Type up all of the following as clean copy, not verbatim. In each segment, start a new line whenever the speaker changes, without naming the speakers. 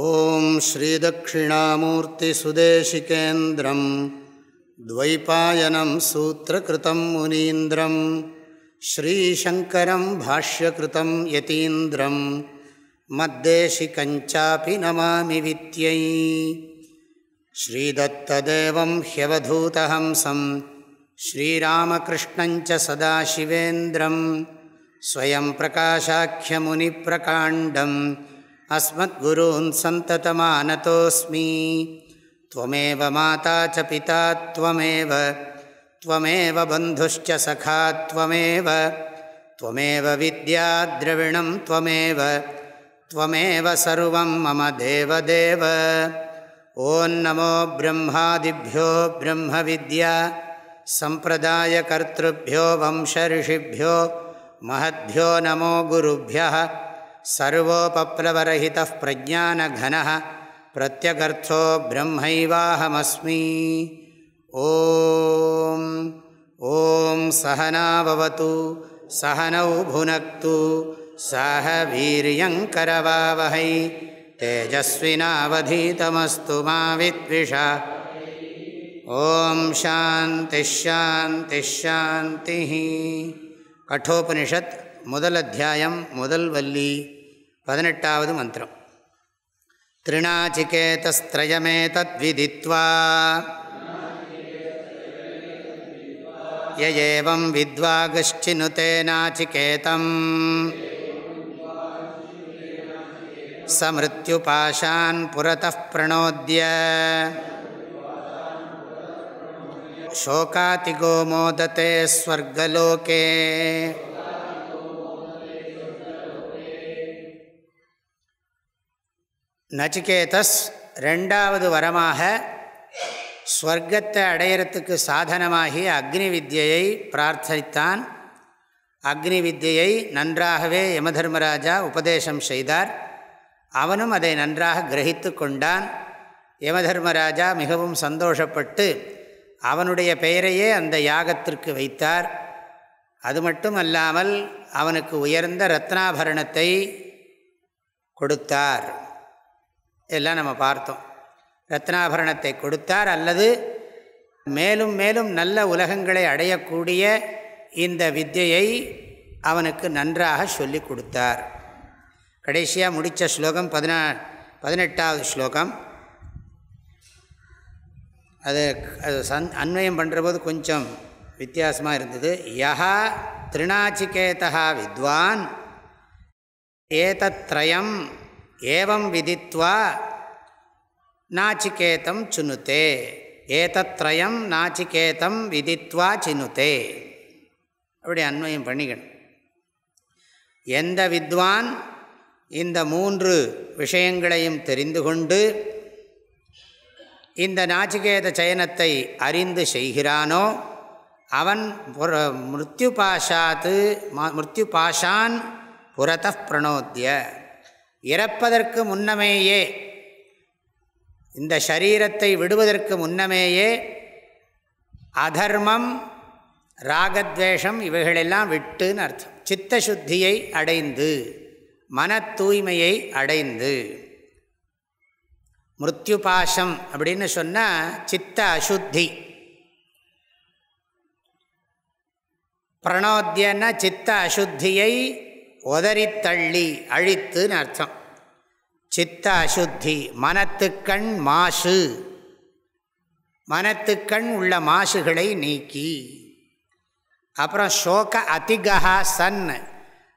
ஓம் ஸ்ரீதக்ஷிணாமூர்த்திசுதேசிகேந்திரம் த்வைபாயனம் சூத்ரகிருதம் முனீந்திரம் ஸ்ரீசங்கரம் பாஷ்யகிருதம் யதீந்திரம் மத்தேசிகஞ்சாபி நமாமி வித்யை. ஸ்ரீதத்ததேவம் ஹ்யவதூதஹம்சம் ஸ்ரீராமகிருஷ்ணஞ்ச சதாசிவேந்திரம் ஸ்வயம் பிரகாசாக்கியமுனிப்ரகாண்டம் அஸ்மத்குரூன் சந்ததமானதோஸ்மி. த்வமேவ மாதா ச பிதா த்வமேவ த்வமேவ பந்துஷ்ச சகா த்வமேவ த்வமேவ வித்யா த்ரவிணம் த்வமேவ த்வமேவ சர்வம் மம தேவதேவ. ஓம் நமோ பிரம்மாதிப்யோ பிரம்ம வித்யா சம்பிரதாய கர்த்ருப்யோ வம்சரிஷிப்யோ மஹத்யோ நமோ குருப்யः. சர்வோபப்ளவரஹிதः பிரஜானகணः பிரத்யகர்த்தோ பிரம்மைவாஹமஸ்மி. ஓம் ஓம் சஹனாவவது சஹனௌ புனக்து சஹ வீர்யங்கரவாவஹை தேஜஸ்வினாவதீதமஸ்து மா வித்விஷா. ஓம் சாந்தி ஷாந்தி ஷாந்தி. கட்டோபனிஷத் முதல் அத்தியாயம் முதல் வல்லி 18வது மந்திரம். த்ரிநாசிகேதஸ்த்ரயமேதத்விதித்வா யஏவம் வித்வாகஷ்சினுதே நாசிகேதம் ச மிருத்யுபாஷான் புரதः பிரணோத்ய சோகாதிகோ மோததே ஸ்வர்கலோகே. நச்சிகேதஸ் ரெண்டாவது வரமாக ஸ்வர்க்கத்தை அடையிறதுக்கு சாதனமாகிய அக்னி வித்யை பிரார்த்தித்தான். அக்னி வித்யை நன்றாகவே யமதர்மராஜா உபதேசம் செய்தார். அவனும் அதை நன்றாக கிரகித்து கொண்டான். யமதர்மராஜா மிகவும் சந்தோஷப்பட்டு அவனுடைய பெயரையே அந்த யாகத்திற்கு வைத்தார். அது மட்டும் அல்லாமல் அவனுக்கு உயர்ந்த ரத்னாபரணத்தை கொடுத்தார். எல்லாம் நம்ம பார்த்தோம். ரத்னாபரணத்தை கொடுத்தார், அல்லது மேலும் மேலும் நல்ல உலகங்களை அடையக்கூடிய இந்த வித்யை அவனுக்கு நன்றாக சொல்லி கொடுத்தார். கடைசியாக முடித்த ஸ்லோகம் 18வது ஸ்லோகம். அது அன்வயம் பண்ணுறபோது கொஞ்சம் வித்தியாசமாக இருந்தது. யஹா த்ரிநாசிகேதா வித்வான் ஏதத்ரயம் ஏவம் விதித்வா நாசிகேதம் சினுதே. ஏதத்ரயம் நாசிகேதம் விதித்வா சினுதே. அப்படி அன்வயம் பண்ணிக்கணும். எந்த வித்வான் இந்த 3 விஷயங்களையும் தெரிந்து கொண்டு இந்த நாசிகேத சயனத்தை அறிந்து செய்கிறானோ அவன் மிருத்யுபாஷான் புரதः பிரணோத்ய. இறப்பதற்கு முன்னமேயே, இந்த சரீரத்தை விடுவதற்கு முன்னமேயே அதர்மம் ராகத்வேஷம் இவைகளெல்லாம் விட்டுன்னு அர்த்தம். சித்தசுத்தியை அடைந்து, மன தூய்மையை அடைந்து. மிருத்யுபாஷம் அப்படின்னு சொன்னால் சித்த அசுத்தி. பிரணோத்யன்னா சித்த அசுத்தியை உதறித்தள்ளி அழித்துன்னு அர்த்தம். சித்த அசுத்தி மனத்துக்கண் மாசு, மனத்துக்கண் உள்ள மாசுகளை நீக்கி. அப்புறம் சோக அதிகா சன்,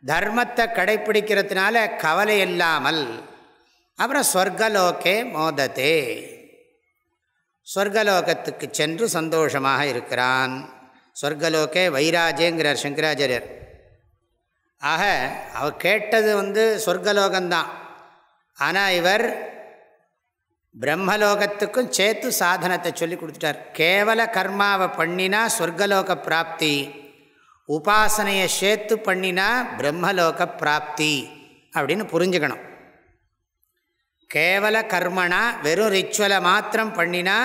தர்மத்தை கடைப்பிடிக்கிறதுனால கவலை இல்லாமல். அப்புறம் ஸ்வர்கலோகே மோததே, ஸ்வர்கலோகத்துக்கு சென்று சந்தோஷமாக இருக்கிறான். ஸ்வர்கலோகே வைராஜேங்கிறார் சங்கராச்சாரியர். ஆக அவர் கேட்டது சொர்க்கலோகம்தான். ஆனால் இவர் பிரம்மலோகத்துக்கும் சேர்த்து சாதனத்தை சொல்லி கொடுத்துட்டார். கேவல கர்மாவை பண்ணினா சொர்க்கலோக பிராப்தி, உபாசனையை சேர்த்து பண்ணினா பிரம்மலோக பிராப்தி அப்படின்னு புரிஞ்சுக்கணும். கேவல கர்மனா வெறும் ரிச்சுவலை மாத்திரம் பண்ணினா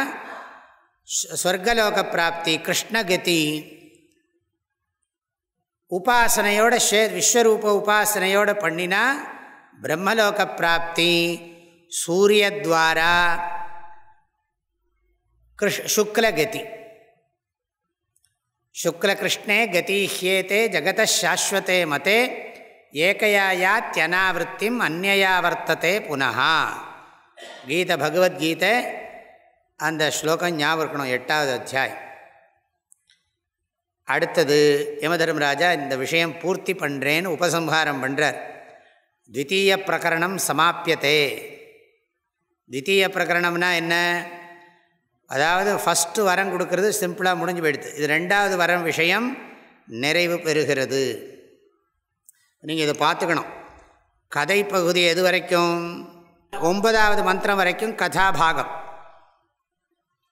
சொர்க்கலோக பிராப்தி கிருஷ்ணகதி. உபாசனையோட விஸ்வரூப உபாசனையோடு பண்ணினா பிரம்மலோக பிராப்தி. சூரியத்வாரா சுக்லகதி. சுக்லகிருஷ்ணே கதிஹ்யேதே ஜகதः சாஸ்வதே மதே ஏகயா யாத்யனாவிருத்திம் அந்யயா வர்த்ததே புனः. கீதை, பகவத்கீதை. அந்த ஸ்லோகம் ஞாபகம் இருக்கணும், 8வது அத்தியாயம். அடுத்தது யமதர்மராஜா இந்த விஷயம் பூர்த்தி பண்ணுறேன்னு உபசம்ஹாரம் பண்ணுறார். த்விதீய பிரகரணம் சமாப்பியதே. த்விதீய பிரகரணம்னா என்ன? அதாவது ஃபஸ்ட்டு வரம் கொடுக்கறது சிம்பிளாக முடிஞ்சு போயிடுது. இது 2வது வரம் விஷயம் நிறைவு பெறுகிறது. நீங்கள் இதை பார்த்துக்கணும். கதை பகுதி எது வரைக்கும்? 9வது மந்திரம் வரைக்கும் கதாபாகம்.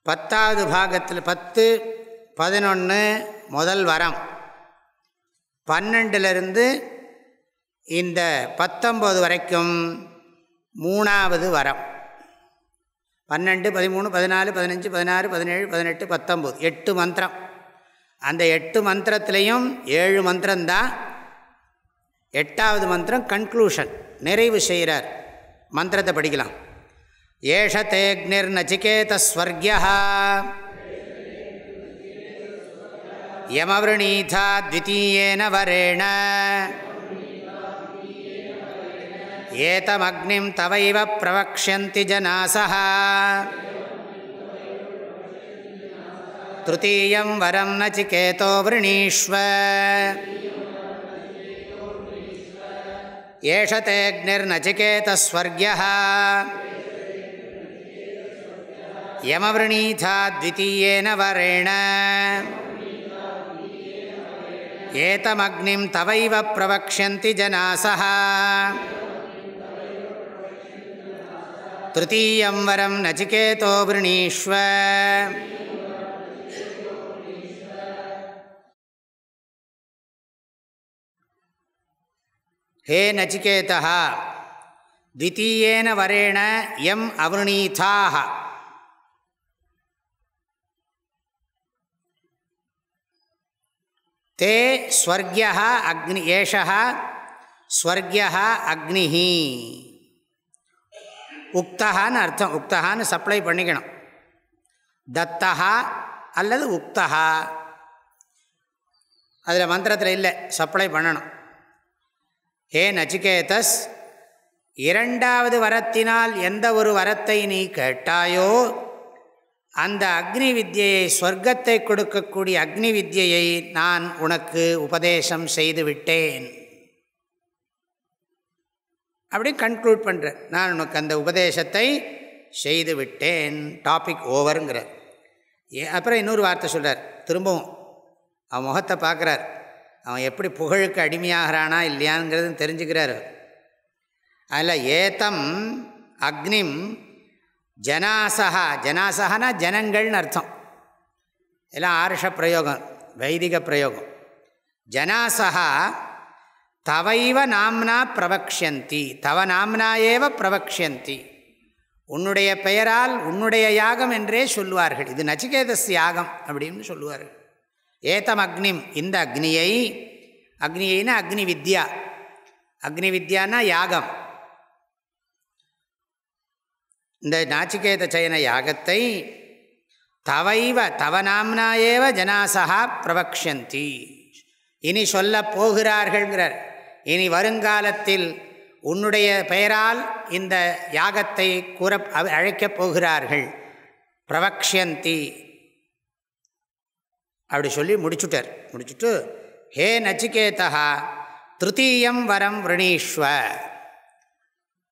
10வது பாகத்தில் 10, 11 முதல் வரம், 12லிருந்து இந்த 19 வரைக்கும் 3வது வரம். 12, 13, 14, 15, 16, 17, 18, 19 8 மந்திரம். அந்த 8 மந்திரத்திலையும் 7 மந்திரம்தான். 8வது மந்திரம் கன்க்ளூஷன், நிறைவு செய்கிறார். மந்திரத்தை படிக்கலாம். ஏஷ தேக்னிர் நசிகேதஸ்வர்க்யः யமவ்ருணீதா த்விதீயேன வரேண ஏதமக்னிம் தவைவ பிரவக்ஷ்யந்தி ஜனாஸः த்ருதீயம் வரம் நசிகேதோ வ்ருணீஷ்வ. ஏஷ தேக்னிர் நசிகேதஸ்வர்க்யः யமவ்ருணீதா த்விதீயேன வரேண ஏதமக்னிம் தவைவ பிரவக்ஷ்யந்தி ஜனாஸः த்ருதீயம் வரம் நசிகேதோ வ்ருணீஷ்வ. ஹே நசிகேதः, த்விதீயேன வரேண யம் அவ்ருணீதாः தே ஸ்வர்க்யः அக்னி. ஏஷः ஸ்வர்க்யः அக்னிः. உக்தஹான்னு அர்த்தம். உக்தஹான்னு சப்ளை பண்ணிக்கணும். தத்தஹா அல்லது உக்தஹா, அதில் மந்திரத்தில் இல்லை, சப்ளை பண்ணணும். ஹே நசிகேதஸ், 2வது வரத்தினால் எந்த ஒரு வரத்தை நீ கேட்டாயோ அந்த அக்னி வித்யை, சொர்க்கத்தை கொடுக்கக்கூடிய அக்னி வித்யை நான் உனக்கு உபதேசம் செய்து விட்டேன். அப்படி கன்க்ளூட் பண்ணுறேன். நான் உனக்கு அந்த உபதேசத்தை செய்து விட்டேன். டாபிக் ஓவருங்கிறார். அப்புறம் இன்னொரு வார்த்தை சொல்கிறார். திரும்பவும் அவன் முகத்தை பார்க்குறார். அவன் எப்படி புகழுக்கு அடிமையாகிறானா இல்லையாங்கிறது தெரிஞ்சுக்கிறார். அதில் ஏதம் அக்னிம் ஜனாசகா. ஜனாசகனா ஜனங்கள்னு அர்த்தம். எல்லாம் ஆர்ஷ பிரயோகம், வைதிக பிரயோகம். ஜனாசகா தவைவ நாம்னா பிரவக்ஷ்யந்தி. தவ நாம்னா ஏவ பிரவக்ஷ்யந்தி. உன்னுடைய பெயரால் உன்னுடைய யாகம் என்றே சொல்லுவார்கள். இது நசிகேதஸ் யாகம் அப்படின்னு சொல்லுவார்கள். ஏதம் அக்னிம், இந்த அக்னியை. அக்னியைனா அக்னி வித்யா. அக்னி வித்யானா யாகம். இந்த நாச்சிகேத சயன யாகத்தை தவைவ தவ நாம்னா ஏவ ஜனாசகா பிரவக்ஷ்யந்தி. இனி சொல்ல போகிறார்கள்ங்கிறார். இனி வருங்காலத்தில் உன்னுடைய பெயரால் இந்த யாகத்தை கூற அழைக்கப் போகிறார்கள். பிரவக்ஷ்யந்தி அப்படி சொல்லி முடிச்சுட்டார். முடிச்சுட்டு ஹே நச்சிகேதா த்ருதீயம் வரம் வ்ருணீஷ்வ.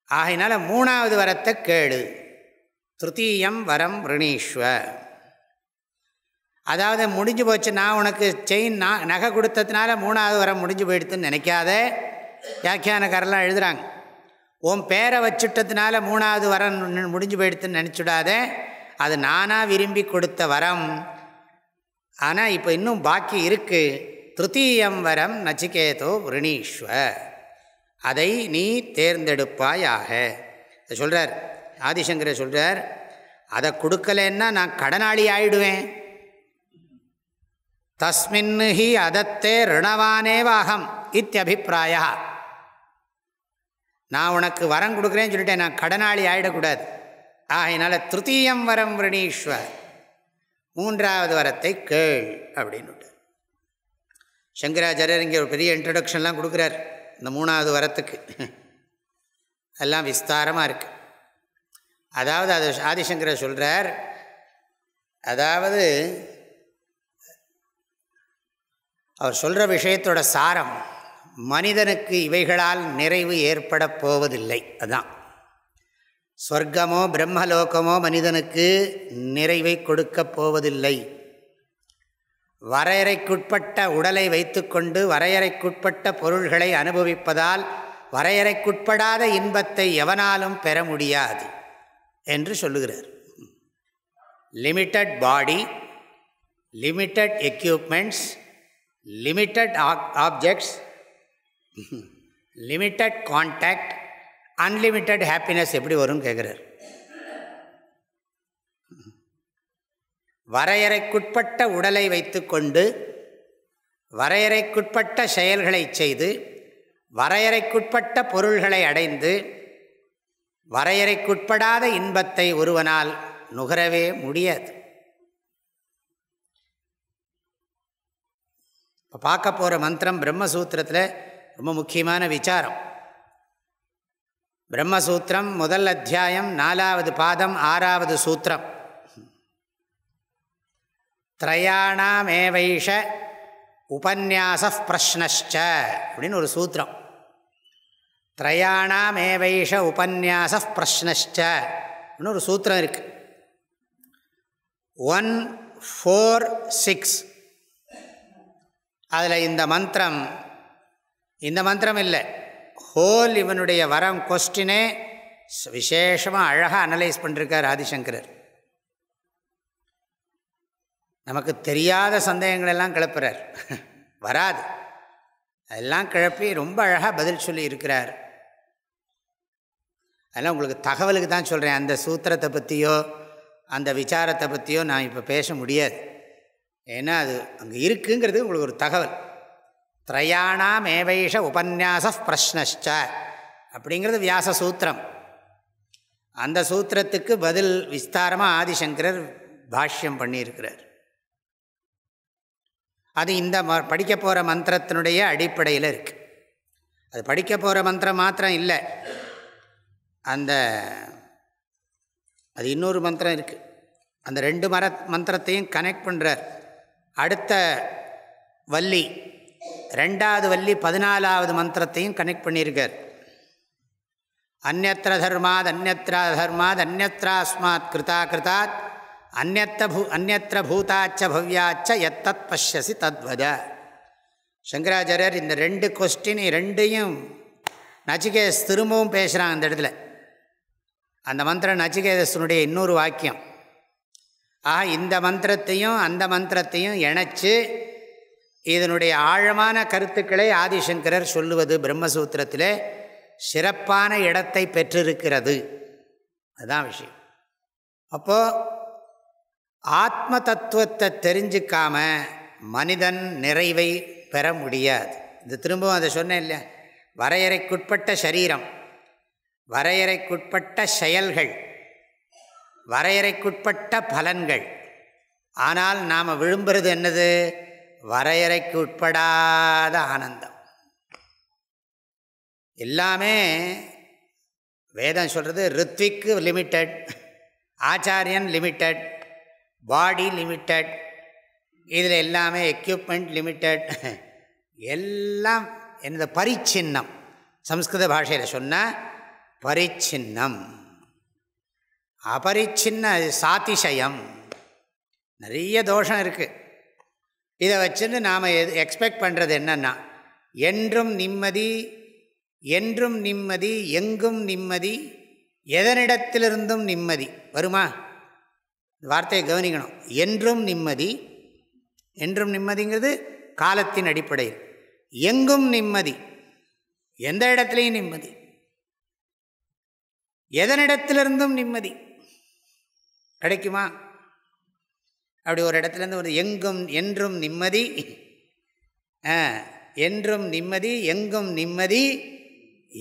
ஆகையினால 3வது வரத்தை கேளு. த்ருதீயம் வரம் வ்ருணீஷ்வ. அதாவது முடிஞ்சு போச்சு, நான் உனக்கு செயின் நகை கொடுத்ததுனால 3வது வரம் முடிஞ்சு போயிடுதுன்னு நினைக்காத. வியாக்கியானக்காரெல்லாம் எழுதுகிறாங்க, உன் பேரை வச்சுட்டதுனால 3வது வரம் முடிஞ்சு போயிடுதுன்னு நினச்சிடாத. அது நானாக விரும்பி கொடுத்த வரம். ஆனால் இப்போ இன்னும் பாக்கி இருக்குது. த்ருதீயம் வரம் நச்சிகேதோ வ்ருணீஷ்வ. அதை நீ தேர்ந்தெடுப்பாயாக சொல்கிறார். ஆதிசங்கரர் சொல்கிறார், அதை கொடுக்கலன்னா நான் கடனாளி ஆயிடுவேன். தஸ்மின் ஹி அதத்தே ருணவானேவாகம் இத்தியபிப்பிராய. நான் உனக்கு வரம் கொடுக்குறேன்னு சொல்லிட்டேன், நான் கடனாளி ஆகிடக்கூடாது. ஆகையினால திருத்தீயம் வரம் விரணீஸ்வர், மூன்றாவது வரத்தை கேள் அப்படின்னு. சங்கராச்சாரியர் இங்கே ஒரு பெரிய இன்ட்ரடக்ஷன்லாம் கொடுக்குறார் இந்த மூணாவது வரத்துக்கு. எல்லாம் விஸ்தாரமாக இருக்குது. அதாவது அது ஆதிசங்கரர் சொல்கிறார், அதாவது அவர் சொல்கிற விஷயத்தோட சாரம், மனிதனுக்கு இவைகளால் நிறைவு ஏற்பட போவதில்லை. அதுதான் சொர்க்கமோ பிரம்மலோகமோ மனிதனுக்கு நிறைவை கொடுக்கப் போவதில்லை. வரையறைக்குட்பட்ட உடலை வைத்துக்கொண்டு வரையறைக்குட்பட்ட பொருள்களை அனுபவிப்பதால் வரையறைக்குட்படாத இன்பத்தை எவனாலும் பெற முடியாது என்று சொல்லுகிறார். Limited body, limited equipments, limited objects, limited contact, unlimited happiness எப்படி வரும்னு கேட்குறார். வரையறைக்குட்பட்ட உடலை வைத்துக்கொண்டு வரையறைக்குட்பட்ட செயல்களை செய்து வரையறைக்குட்பட்ட பொருள்களை அடைந்து வரையறைக்குட்படாத இன்பத்தை ஒருவனால் நுகரவே முடியாது. இப்போ பார்க்க போகிற மந்திரம் பிரம்மசூத்திரத்தில் ரொம்ப முக்கியமான விசாரம். பிரம்மசூத்திரம் முதல் அத்தியாயம் 4வது பாதம் 6வது சூத்திரம். த்ரயாணாமேவைஷ உபன்யாச பிரஷ்னச்ச அப்படின்னு ஒரு சூத்திரம். த்ரயாணாமேவைஷ உபன்யாச பிரஷ்னச்ச அப்படின்னு ஒரு சூத்திரம் இருக்குது. 1, 4, 6 அதில் இந்த மந்திரம் இல்லை, ஹோல் இவனுடைய வரம் கொஸ்டினே விசேஷமாக அழகாக அனலைஸ் பண்ணிருக்கார் ஆதிசங்கரர். நமக்கு தெரியாத சந்தேகங்களெல்லாம் கிளப்புறார், வராது அதெல்லாம் கிளப்பி ரொம்ப அழகாக பதில் சொல்லி இருக்கிறார். அதெல்லாம் உங்களுக்கு தகவலுக்கு தான் சொல்கிறேன், அந்த சூத்திரத்தை பற்றியோ அந்த விசாரத்தை பற்றியோ நான் இப்போ பேச முடியாது. ஏன்னா அது அங்கே இருக்குங்கிறது உங்களுக்கு ஒரு தகவல். த்ரயாணாம் ஏவைஷ உபன்யாச பிரஷ்னச்ச அப்படிங்கிறது வியாச சூத்திரம். அந்த சூத்திரத்துக்கு பதில் விஸ்தாரமாக ஆதிசங்கரர் பாஷ்யம் பண்ணியிருக்கிறார். அது இந்த படிக்க போகிற மந்திரத்தினுடைய அடிப்படையில் இருக்குது. அது படிக்க போகிற மந்திரம் மாத்திரம் இல்லை, அது இன்னொரு மந்திரம் இருக்குது. அந்த 2 மந்திரத்தையும் கனெக்ட் பண்ணுறார். அடுத்த வள்ளி 2வது வள்ளி 14வது மந்திரத்தையும் கனெக்ட் பண்ணியிருக்கார். அந்யத்ர தர்மாத் அந்யத்ரா தர்மாத் அந்யத்ராஸ்மாத் கிருதா கிருதாத் அந்யத்ர பூதாச்ச பவ்யாச்ச எத்தத் பஷ்யசி தத்வத. சங்கராச்சாரியர் இந்த 2 கொஸ்டின் 2ஐயும் நச்சிகேதஸ் திரும்பவும் பேசுகிறாங்க அந்த இடத்துல. அந்த மந்திரம் நச்சிகேதஸனுடைய இன்னொரு வாக்கியம். இந்த மந்திரத்தையும் அந்த மந்திரத்தையும் இணைச்சு இதனுடைய ஆழமான கருத்துக்களை ஆதிசங்கரர் சொல்லுவது பிரம்மசூத்திரத்திலே சிறப்பான இடத்தை பெற்றிருக்கிறது. அதுதான் விஷயம். அப்போது ஆத்ம தத்துவத்தை தெரிஞ்சிக்காம மனிதன் நிறைவை பெற முடியாது. இது திரும்பவும் அதை சொன்னேன் இல்லையா, வரையறைக்குட்பட்ட சரீரம், வரையறைக்குட்பட்ட செயல்கள், வரையறைக்குட்பட்ட பலன்கள். ஆனால் நாம் விரும்புகிறது என்னது? வரையறைக்கு உட்படாத ஆனந்தம். எல்லாமே வேதம் சொல்கிறது ரித்விக்கு லிமிட்டட், ஆச்சாரியன் லிமிட்டட், பாடி லிமிட்டட், இதில் எல்லாமே எக்யூப்மெண்ட் லிமிட்டட், எல்லாம் என்னது பரிச்சின்னம். சம்ஸ்கிருத பாஷையில் சொன்னால் பரிச்சின்னம், அபரிச்சின்ன சாதிசயம், நிறைய தோஷம் இருக்குது. இதை வச்சுன்னு நாம் எக்ஸ்பெக்ட் பண்ணுறது என்னன்னா என்றும் நிம்மதி, என்றும் நிம்மதி, எங்கும் நிம்மதி, எதனிடத்திலிருந்தும் நிம்மதி வருமா? வார்த்தையை கவனிக்கணும். என்றும் நிம்மதி, என்றும் நிம்மதிங்கிறது காலத்தின் அடிப்படையில். எங்கும் நிம்மதி, எந்த இடத்துலையும் நிம்மதி, எதனிடத்திலிருந்தும் நிம்மதி கிடைக்குமா? அப்படி ஒரு இடத்துலேருந்து ஒரு எங்கும் என்றும் நிம்மதி, என்றும் நிம்மதி, எங்கும் நிம்மதி,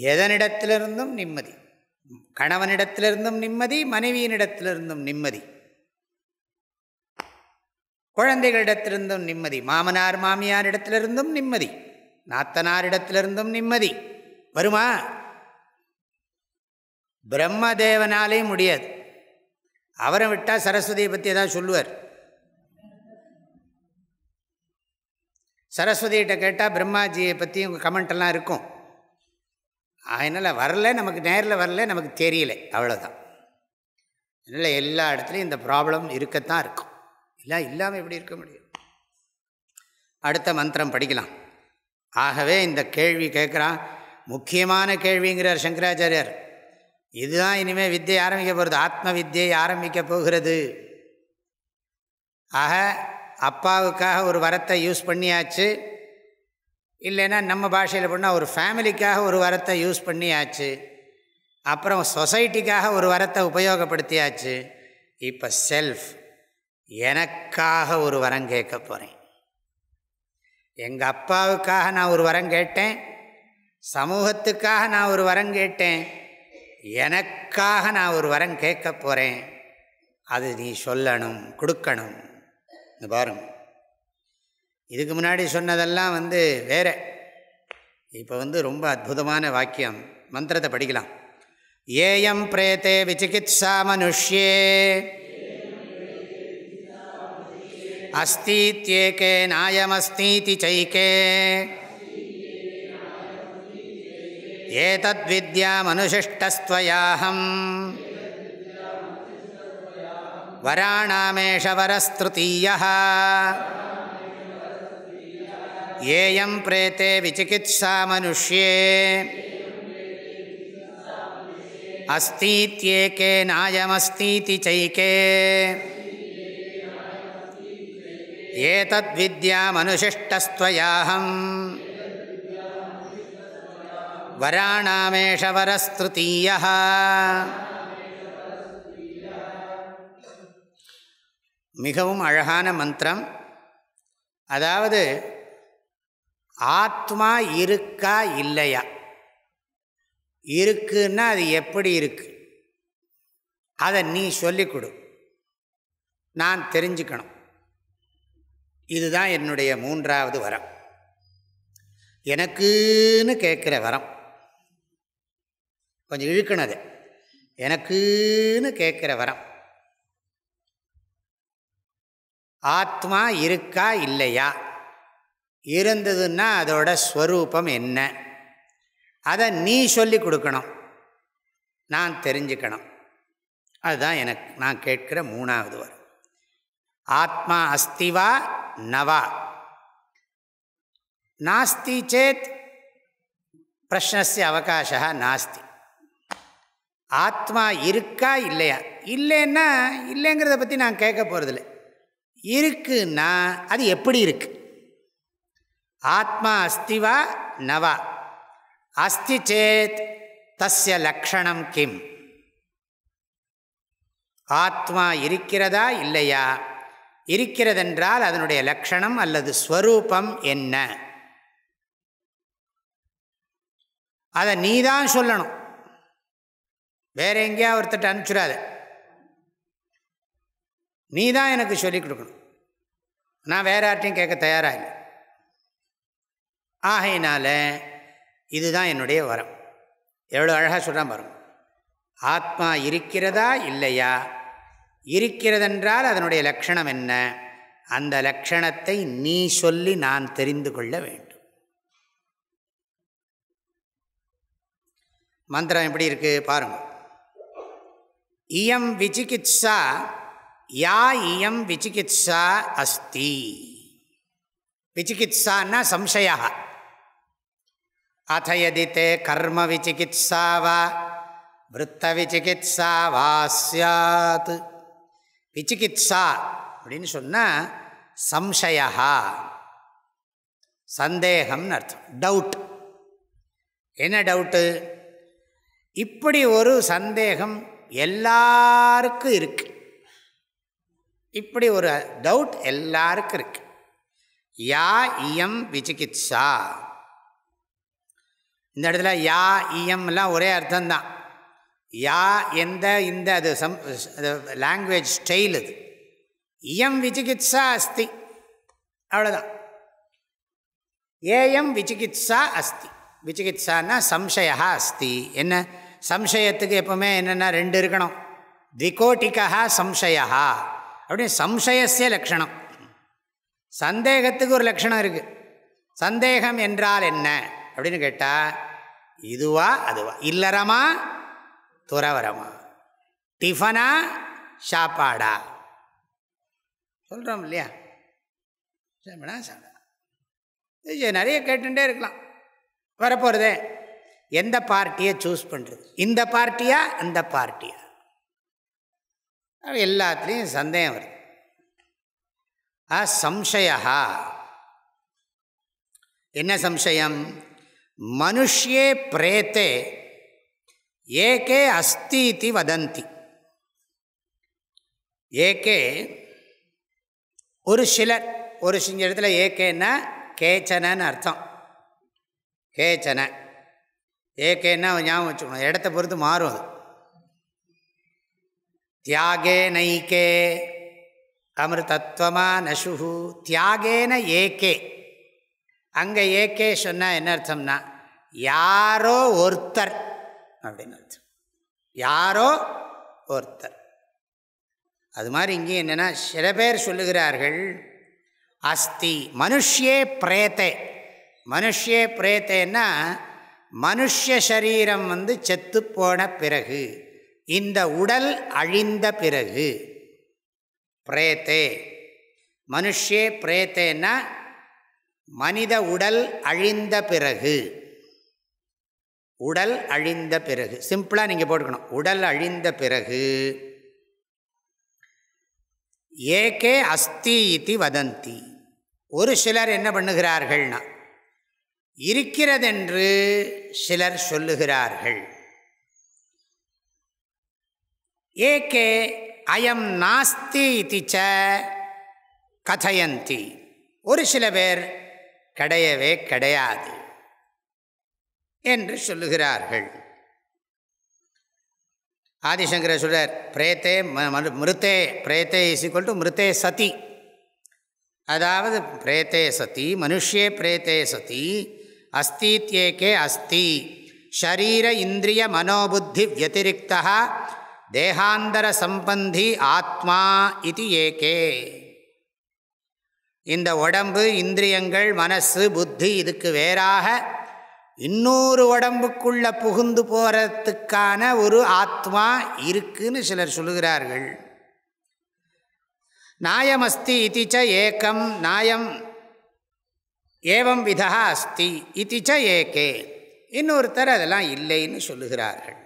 எதனிடத்திலிருந்தும் நிம்மதி, கணவனிடத்திலிருந்தும் நிம்மதி, மனைவியினிடத்திலிருந்தும் நிம்மதி, குழந்தைகளிடத்திலிருந்தும் நிம்மதி, மாமனார் மாமியாரிடத்திலிருந்தும் நிம்மதி, நாத்தனாரிடத்திலிருந்தும் நிம்மதி வருமா? பிரம்மதேவனாலே முடியாது. அவரை விட்டால் சரஸ்வதியை பற்றி ஏதாவது சொல்லுவார். சரஸ்வதிகிட்ட கேட்டால் பிரம்மாஜியை பற்றி உங்கள் கமெண்டெல்லாம் இருக்கும். அதனால் வரல, நமக்கு நேரில் வரல, நமக்கு தெரியல, அவ்வளோதான். அதனால் எல்லா இடத்துலையும் இந்த ப்ராப்ளம் இருக்கத்தான் இருக்கும். இல்லை இல்லாமல் எப்படி இருக்க முடியும்? அடுத்த மந்திரம் படிக்கலாம். ஆகவே இந்த கேள்வி கேட்குறான், முக்கியமான கேள்விங்கிறார் சங்கராச்சாரியார். இதுதான் இனிமேல் வித்தியை ஆரம்பிக்க போகிறது, ஆத்ம வித்தியை ஆரம்பிக்க போகிறது. ஆக அப்பாவுக்காக ஒரு வரத்தை யூஸ் பண்ணியாச்சு, இல்லைன்னா நம்ம பாஷையில் பண்ணால் ஒரு ஃபேமிலிக்காக ஒரு வரத்தை யூஸ் பண்ணியாச்சு, அப்புறம் சொசைட்டிக்காக ஒரு வரத்தை உபயோகப்படுத்தியாச்சு. இப்போ செல்ஃப், எனக்காக ஒரு வரம் கேட்க போகிறேன். எங்கள் அப்பாவுக்காக நான் ஒரு வரம் கேட்டேன், சமூகத்துக்காக நான் ஒரு வரம் கேட்டேன், எனக்காக நான் ஒரு வரம் கேட்க போகிறேன். அது நீ சொல்லணும், கொடுக்கணும். இந்த பாருங்க, இதுக்கு முன்னாடி சொன்னதெல்லாம் வேற. இப்போ ரொம்ப அற்புதமான வாக்கியம். மந்திரத்தை படிக்கலாம். ஏயம் பிரேதே விசிகித்சா மனுஷ்யே அஸ்தீத்யேகே நாயமஸ்தீதி சைகே ஏதத்வித்யாமனுசிஷ்டஸ்த்வயாஹம் வராணாமேஷ வரஸ்த்ருதீயः ஏயம் பிரேதே விசிகித்சா மனுஷ்யே அஸ்தீத்யேகே நாயமஸ்தீதி சைகே ஏதத்வித்யாமனுசிஷ்டஸ்த்வயாஹம் வராணாமேஷ வரஸ்த்ருதீயः. மிகவும் அழகான மந்திரம். அதாவது ஆத்மா இருக்கா இல்லையா, இருக்குன்னா அது எப்படி இருக்கு, அதை நீ சொல்லிக் கொடு, நான் தெரிஞ்சுக்கணும். இதுதான் என்னுடைய மூன்றாவது வரம், எனக்குன்னு கேட்குற வரம். கொஞ்சம் இழுக்கணும், அது எனக்குன்னு கேட்குற வரம். ஆத்மா இருக்கா இல்லையா, இருந்ததுன்னா அதோட ஸ்வரூபம் என்ன, அதை நீ சொல்லி கொடுக்கணும், நான் தெரிஞ்சுக்கணும். அதுதான் நான் கேட்கிற மூணாவது வரம். ஆத்மா அஸ்திவா நவா, நாஸ்தி சேத் பிரஷ்னஸ்ய அவகாசா நாஸ்தி. ஆத்மா இருக்கா இல்லையா, இல்லைன்னா இல்லைங்கிறத பற்றி நான் கேட்க போகிறதில்ல, இருக்குன்னா அது எப்படி இருக்கு. ஆத்மா அஸ்திவா நவா, அஸ்தி சேத் தஸ்ய லக்ஷணம் கிம். ஆத்மா இருக்கிறதா இல்லையா, இருக்கிறதென்றால் அதனுடைய லக்ஷணம் அல்லது ஸ்வரூபம் என்ன, அதை நீதான் சொல்லணும். வேற எங்கேயா ஒருத்தட்ட அனுப்பிச்சுடாத, நீ தான் எனக்கு சொல்லிக் கொடுக்கணும். நான் வேற யார்ட்டையும் கேட்க தயாராக இல்லை. ஆகையினால இதுதான் என்னுடைய வரம். எவ்வளோ அழகாக சொல்கிறான் பாருங்க. ஆத்மா இருக்கிறதா இல்லையா, இருக்கிறதென்றால் அதனுடைய லக்ஷணம் என்ன, அந்த லக்ஷணத்தை நீ சொல்லி நான் தெரிந்து கொள்ள வேண்டும். மந்திரம் எப்படி இருக்கு பாருங்க. இயம் விசிகித்சா யா இயம் விசிகித்சா அஸ்தி. விசிகித்சான்னா சம்சயா. அத யதி தே கர்ம விசிகித்சா வா விருத்த விசிகித்சா வா ஸ்யாத். விசிகித்சா அப்படின்னு சொன்னால் சம்சயா, சந்தேகம்னு அர்த்தம், டவுட். என்ன டவுட்டு? இப்படி ஒரு சந்தேகம் எல்லாருக்கும் இருக்கு. இப்படி ஒரு டவுட் எல்லாருக்கும் இருக்கு. யா இயம் விசிகித்சா, இந்த இடத்துல யா இயம்லாம் ஒரே அர்த்தம்தான். யா எந்த இந்த அது லாங்குவேஜ் ஸ்டைல். அது இயம் விசிகித்சா அஸ்தி, அவ்வளோதான். ஏயம் விசிகித்சா அஸ்தி. விசிகித்சான்னா சம்சயா அஸ்தி. என்ன சம்சயத்துக்கு எப்பவுமே என்னென்னா ரெண்டு இருக்கணும். த்விகோட்டிகா சம்சயா அப்படின்னு சம்சயஸ்ய லக்ஷணம். சந்தேகத்துக்கு ஒரு லக்ஷணம் இருக்குது. சந்தேகம் என்றால் என்ன அப்படின்னு கேட்டால் இதுவா அதுவா, இல்லறமா துறவரமா, டிஃபனா சாப்பாடா சொல்கிறோம் இல்லையா? நிறைய கேட்டுட்டே இருக்கலாம். வரப்போகிறதே எந்த பார்ட்டியை சூஸ் பண்ணுறது, இந்த பார்ட்டியா அந்த பார்ட்டியா, எல்லாத்துலேயும் சந்தேகம் வருது. சம்சயா என்ன சம்சயம்? மனுஷ்யே பிரேத்தே ஏகே அஸ்தி இதி வதந்தி. ஏகே ஒரு சிலர், ஒரு சில இடத்துல ஏகேன்னா கேச்சனன்னு அர்த்தம். கேச்சன ஏகேன்னா ஞாபகம் வச்சுக்கணும், இடத்த பொறுத்து மாறும் அது. தியாகே நைக்கே அமிர்தத்வமா நசுஹு. தியாகேன ஏகே, அங்கே ஏகே சொன்னால் என்ன அர்த்தம்னா யாரோ ஒருத்தர் அப்படின்னு அர்த்தம். யாரோ ஒருத்தர். அது மாதிரி இங்கே என்னென்னா சில பேர் சொல்லுகிறார்கள் அஸ்தி மனுஷ்யே பிரேத்தே. மனுஷ்யே பிரேத்தேன்னா மனுஷ்ய சரீரம் செத்து போன பிறகு, இந்த உடல் அழிந்த பிறகு. பிரேத்தே மனுஷ்யே பிரேத்தேன்னா மனித உடல் அழிந்த பிறகு. உடல் அழிந்த பிறகு சிம்பிளாக நீங்கள் போட்டுக்கணும். உடல் அழிந்த பிறகு ஏகே அஸ்தி இதி வதந்தி. ஒரு சிலர் என்ன பண்ணுகிறார்கள்னா இருக்கிறதென்று சிலர் சொல்லுகிறார்கள். ஏகே அயம் நாஸ்தி இதி ச கதயந்தி. ஒரு சில பேர் கிடையவே கிடையாது என்று சொல்லுகிறார்கள். ஆதிசங்கர சொல்றார் பிரேத்தே மிருத்தே, பிரேத்தே இஸ்இக்வல் டு மிருத்தே சதி. அதாவது பிரேத்தே சதி, மனுஷ்யே பிரேத்தே சதி, அஸ்தித்யேகே அஸ்தி, ஷரீர இந்திரிய மனோபுத்தி வியதிரிக்தா தேகாந்தர சம்பந்தி ஆத்மா இது ஏகே. இந்த உடம்பு, இந்திரியங்கள், மனசு, புத்தி இதுக்கு வேறாக இன்னொரு உடம்புக்குள்ள புகுந்து போகிறதுக்கான ஒரு ஆத்மா இருக்குன்னு சிலர் சொல்லுகிறார்கள். நாயமஸ்தி இதிச்ச ஏகம், நாயம் ஏவம் விதா அஸ்தி இதிச்ச ஏகே. இன்னொருத்தர் அதெல்லாம் இல்லைன்னு சொல்லுகிறார்கள்.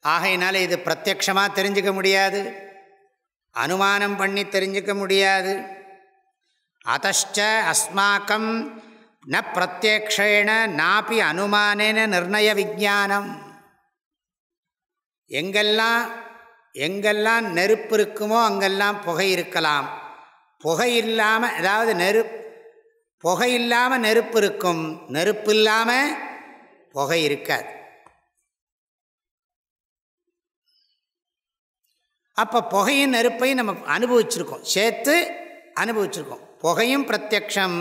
ஆகையினால இது பிரத்யக்ஷமாக தெரிஞ்சுக்க முடியாது, அனுமானம் பண்ணி தெரிஞ்சுக்க முடியாது. அதஷ்ட அஸ்மாக்கம் ந பிரத்யக்ஷேண நாபி அனுமானேன நிர்ணய விஞ்ஞானம். எங்கெல்லாம் நெருப்பு இருக்குமோ அங்கெல்லாம் புகை இருக்கலாம். புகை இல்லாமல், அதாவது புகை இல்லாமல் நெருப்பு இருக்கும், நெருப்பு இல்லாமல் புகை இருக்காது. அப்போ புகையும் நெருப்பையும் நம்ம அனுபவிச்சிருக்கோம், சேர்த்து அனுபவிச்சிருக்கோம். புகையும் பிரத்யக்ஷம்,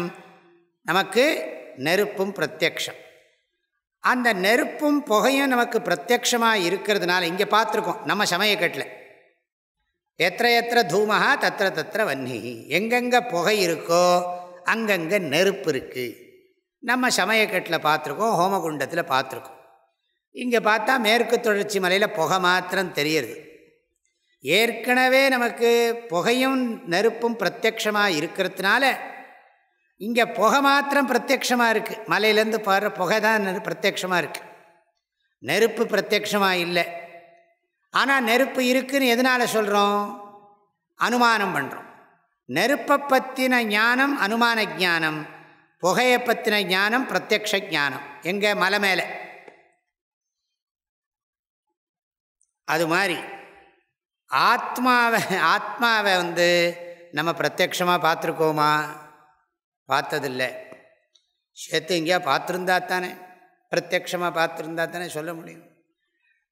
நமக்கு நெருப்பும் பிரத்யக்ஷம். அந்த நெருப்பும் புகையும் நமக்கு பிரத்யக்ஷமாக இருக்கிறதுனால இங்கே பார்த்துருக்கோம் நம்ம சமயக்கட்டில் எத்திர எத்திர தூமஹா தத்திர தத்திர வன்னிஹி. எங்கெங்கே புகை இருக்கோ அங்கங்கே நெருப்பு இருக்குது. நம்ம சமயக்கட்டில் பார்த்துருக்கோம், ஹோமகுண்டத்தில் பார்த்துருக்கோம். இங்கே பார்த்தா மேற்கு தொடர்ச்சி மலையில் புகை மாத்திரம் தெரியுது. ஏற்கனவே நமக்கு புகையும் நெருப்பும் பிரத்யக்ஷமாக இருக்கிறதுனால இங்கே புகை மாத்திரம் பிரத்யக்ஷமாக இருக்குது. மலையிலேருந்து பாடுற புகை தான் பிரத்யக்ஷமாக இருக்குது, நெருப்பு பிரத்யக்ஷமாக இல்லை. ஆனால் நெருப்பு இருக்குதுன்னு எதனால் சொல்கிறோம்? அனுமானம் பண்ணுறோம். நெருப்பை பற்றின ஞானம் அனுமான ஞானம், புகையை பற்றின ஞானம் பிரத்யக்ஷ ஞானம். எங்கே? மலை மேலே. அது மாதிரி ஆத்மாவை நம்ம பிரத்யக்ஷமாக பார்த்துருக்கோமா? பார்த்ததில்லை. சேர்த்து எங்கேயா பார்த்துருந்தா தானே. பிரத்யக்ஷமாக பார்த்துருந்தா தானே சொல்ல முடியும்.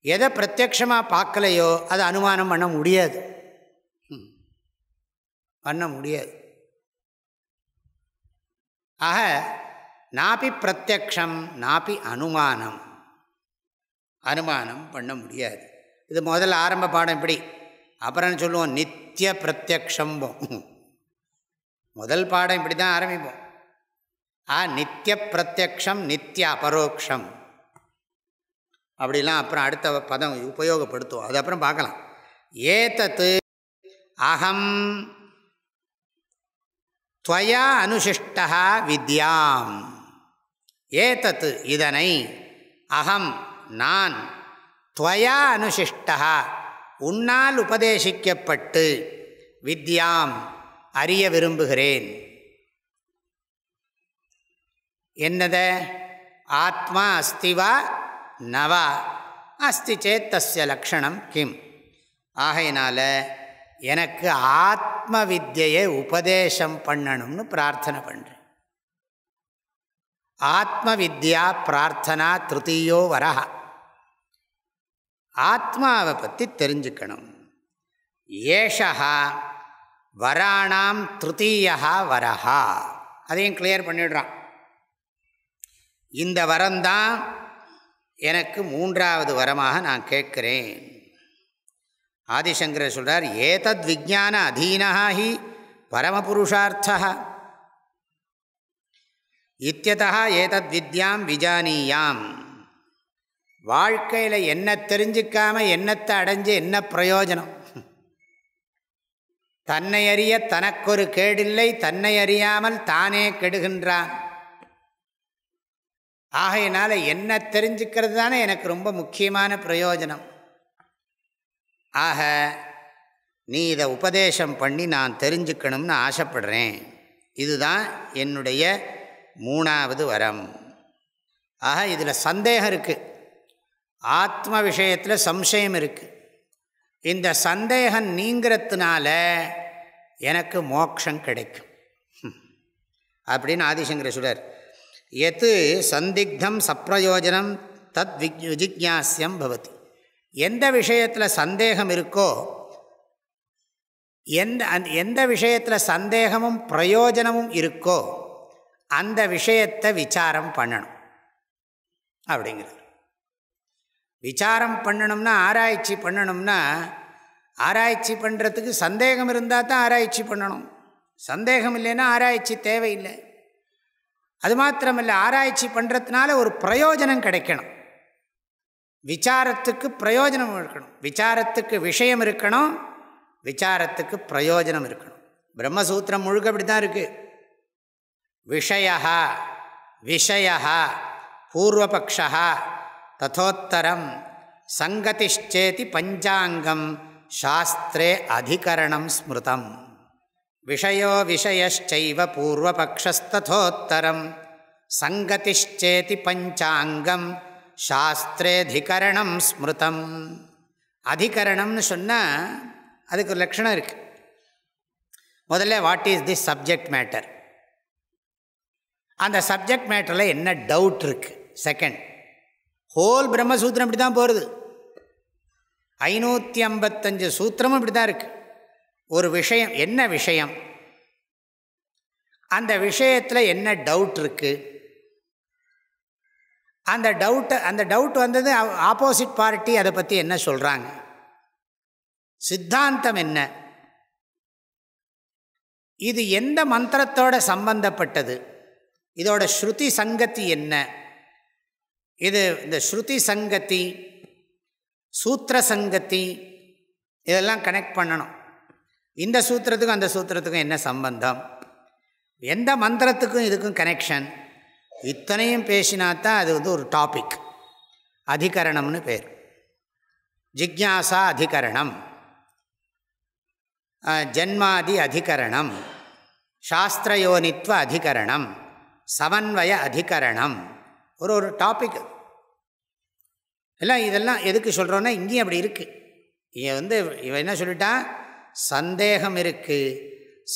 எதை பிரத்யக்ஷமாக பார்க்கலையோ அதை அனுமானம் பண்ண முடியாது. ஆக நாபி பிரத்யக்ஷம் நாபி அனுமானம் பண்ண முடியாது. இது முதல்ல ஆரம்ப பாடம் இப்படி. அப்புறம் சொல்லுவோம் நித்திய பிரத்யக்ஷம்போம். முதல் பாடம் இப்படி தான் ஆரம்பிப்போம். நித்திய பிரத்யக்ஷம் நித்திய அபரோக்ஷம் அப்படிலாம் அப்புறம் அடுத்த பதம் உபயோகப்படுத்துவோம். அது அப்புறம் பார்க்கலாம். ஏதத்து அகம் த்வயா அனுசிஷ்டா வித்யாம். ஏதத்து இதனை, அகம் நான், த்வயா அனுசிஷ்டா உன்னால் உபதேசிக்கப்பட்டு, வித்யாம் அறிய விரும்புகிறேன். என்னத? ஆத்மா அஸ்திவா நவா அஸ்தி சேத் தஸ்ய லக்ஷணம் கிம். ஆகையினால எனக்கு ஆத்ம வித்யை உபதேசம் பண்ணணும்னு பிரார்த்தனை பண்ணுறேன். ஆத்ம வித்யா பிரார்த்தனா திருத்தீயோ வரஹ. ஆத்மாவை பற்றி தெரிஞ்சுக்கணும். ஏஷா வராணாம் திருத்தீயா வரஹா. அதையும் கிளியர் பண்ணிடுறான். இந்த வரம்தான் எனக்கு மூன்றாவது வரமாக நான் கேட்கிறேன். ஆதிசங்கரர் சொல்கிறார், ஏதத் விஜான அதீனா ஹி பரமபுருஷார்த்தா இத்யதா ஏதத் வித்யாம் விஜானியாம். வாழ்க்கையில் என்ன தெரிஞ்சிக்காமல் என்னத்தை அடைஞ்சு என்ன பிரயோஜனம்? தன்னை அறிய தனக்கொரு கேடில்லை, தன்னை அறியாமல் தானே கெடுகின்றான். ஆகையினால என்ன தெரிஞ்சுக்கிறது தானே எனக்கு ரொம்ப முக்கியமான பிரயோஜனம். ஆக நீ இதை உபதேசம் பண்ணி நான் தெரிஞ்சுக்கணும்னு ஆசைப்படுறேன். இதுதான் என்னுடைய மூணாவது வரம். ஆக இதில் சந்தேகம் இருக்குது. ஆத்ம விஷயத்தில் சம்சயம் இருக்குது. இந்த சந்தேகம் நீங்கிறதுனால எனக்கு மோட்சம் கிடைக்கும் அப்படின்னு ஆதிசங்கரர் சொல்றார். எது சந்திக்தம் சப்பிரயோஜனம் தத் விஜிக்ஞாஸ்யம் பவதி. எந்த விஷயத்தில் சந்தேகம் இருக்கோ, எந்த விஷயத்தில் சந்தேகமும் பிரயோஜனமும் இருக்கோ அந்த விஷயத்தை விசாரம் பண்ணணும் அப்படிங்கிறார். விசாரம் பண்ணணும்னா, ஆராய்ச்சி பண்ணணும்னா, ஆராய்ச்சி பண்ணுறதுக்கு சந்தேகம் இருந்தால் தான் ஆராய்ச்சி பண்ணணும். சந்தேகம் இல்லைன்னா ஆராய்ச்சி தேவையில்லை. அது மாத்திரமில்லை, ஆராய்ச்சி பண்ணுறதுனால ஒரு பிரயோஜனம் கிடைக்கணும். விசாரத்துக்கு பிரயோஜனம் இருக்கணும். விசாரத்துக்கு விஷயம் இருக்கணும், விசாரத்துக்கு பிரயோஜனம் இருக்கணும். பிரம்மசூத்திரம் முழுக்க அப்படி தான் இருக்குது. விஷயா பூர்வபக்ஷா ததோத்தரம் சங்கதிஷ்சேதி பஞ்சாங்கம் சாஸ்திரே அதிகரணம் ஸ்மிருதம். விஷயோ விஷயச்சைவ பூர்வபக்ஷஸ்ததோத்தரம் சங்கதிஷ்சேதி பஞ்சாங்கம் சாஸ்திரேதிகரணம் ஸ்மிருதம். அதிகரணம்னு சொன்னால் அதுக்கு ஒரு லட்சணம் இருக்குது. முதல்ல what is the subject matter, அந்த சப்ஜெக்ட் மேட்டரில் என்ன டவுட் இருக்குது. செகண்ட், ஹோல் பிரம்மசூத்திரம் இப்படி தான் போகிறது. 555 சூத்திரமும் இப்படி தான் இருக்குது. ஒரு விஷயம், என்ன விஷயம், அந்த விஷயத்தில் என்ன டவுட் இருக்குது, அந்த டவுட் வந்தது ஆப்போசிட் பார்ட்டி அதை பற்றி என்ன சொல்கிறாங்க, சித்தாந்தம் என்ன, இது எந்த மந்திரத்தோட சம்பந்தப்பட்டது, இதோட ஸ்ருதி சங்கதி என்ன, இது இந்த ஸ்ருதி சங்கதி சூத்திர சங்கதி இதெல்லாம் கனெக்ட் பண்ணணும். இந்த சூத்திரத்துக்கும் அந்த சூத்திரத்துக்கும் என்ன சம்பந்தம், எந்த மந்திரத்துக்கும் இதுக்கும் கனெக்ஷன், இத்தனையும் பேசினாத்தான் அது ஒரு டாபிக். அதிகரணம்னு பேர். ஜிக்ஞாசா அதிகரணம், ஜன்மாதி அதிகரணம், சாஸ்திரயோனித்வ அதிகரணம், சமன்வய அதிகரணம், ஒரு டாபிக் எல்லாம். இதெல்லாம் எதுக்கு சொல்கிறோன்னா, இங்கேயும் அப்படி இருக்குது. இவன் என்ன சொல்லிட்டான், சந்தேகம் இருக்குது,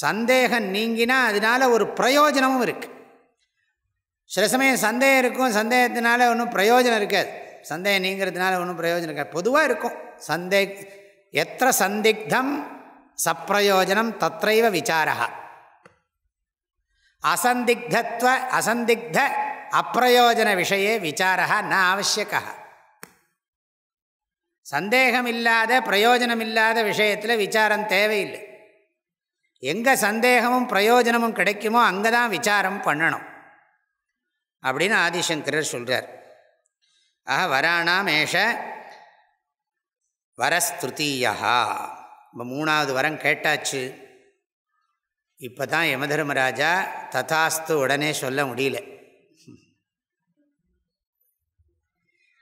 சந்தேகம் நீங்கினா அதனால் ஒரு பிரயோஜனமும் இருக்குது. சில சமயம் சந்தேகம் இருக்கும், சந்தேகத்தினால ஒன்றும் பிரயோஜனம் இருக்காது, சந்தேகம் நீங்கிறதுனால ஒன்றும் பிரயோஜனம் இருக்காது, பொதுவாக இருக்கும். எத்திர சந்திக்தம் சப்பிரயோஜனம் தத்ரைவ விசாரா. அசந்திக்த அப்பிரயோஜன விஷயே விசாரா ந ஆவசியகா. சந்தேகம் இல்லாத பிரயோஜனம் இல்லாத விஷயத்தில் விசாரம் தேவையில்லை. எங்கே சந்தேகமும் பிரயோஜனமும் கிடைக்குமோ அங்கே தான் விசாரம் பண்ணணும் அப்படின்னு ஆதிசங்கரர் சொல்கிறார். ஆஹா வராணாம் ஏஷ வரஸ்துதியா. இப்போ 3வது வரம் கேட்டாச்சு. இப்போ தான் யமதர்மராஜா ததாஸ்து உடனே சொல்ல முடியல.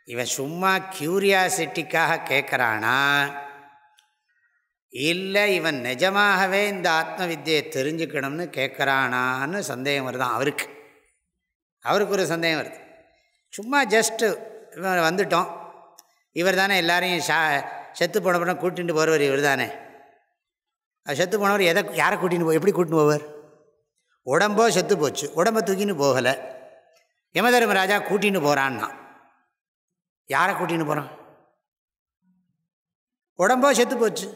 இவன் சும்மா கியூரியாசிட்டிக்காக கேட்குறானா, இல்லை இவன் நிஜமாகவே இந்த ஆத்ம வித்தியை தெரிஞ்சுக்கணும்னு கேட்குறானான்னு சந்தேகம் வருதான் அவருக்கு ஒரு சந்தேகம் வருது. சும்மா ஜஸ்ட்டு இவன் வந்துட்டோம், இவர் தானே எல்லாரையும் செத்து போன கூட்டிகிட்டு போகிறவர் இவர் தானே. அது செத்து போனவர் யாரை கூட்டின்னு எப்படி கூட்டின்னு போவார்? உடம்போ செத்து போச்சு, உடம்பை தூக்கின்னு போகலை, யமதர்மராஜா கூட்டின்னு போகிறான்னா யாரை கூட்டின்னு போகிறான்? உடம்போ செத்து போச்சு,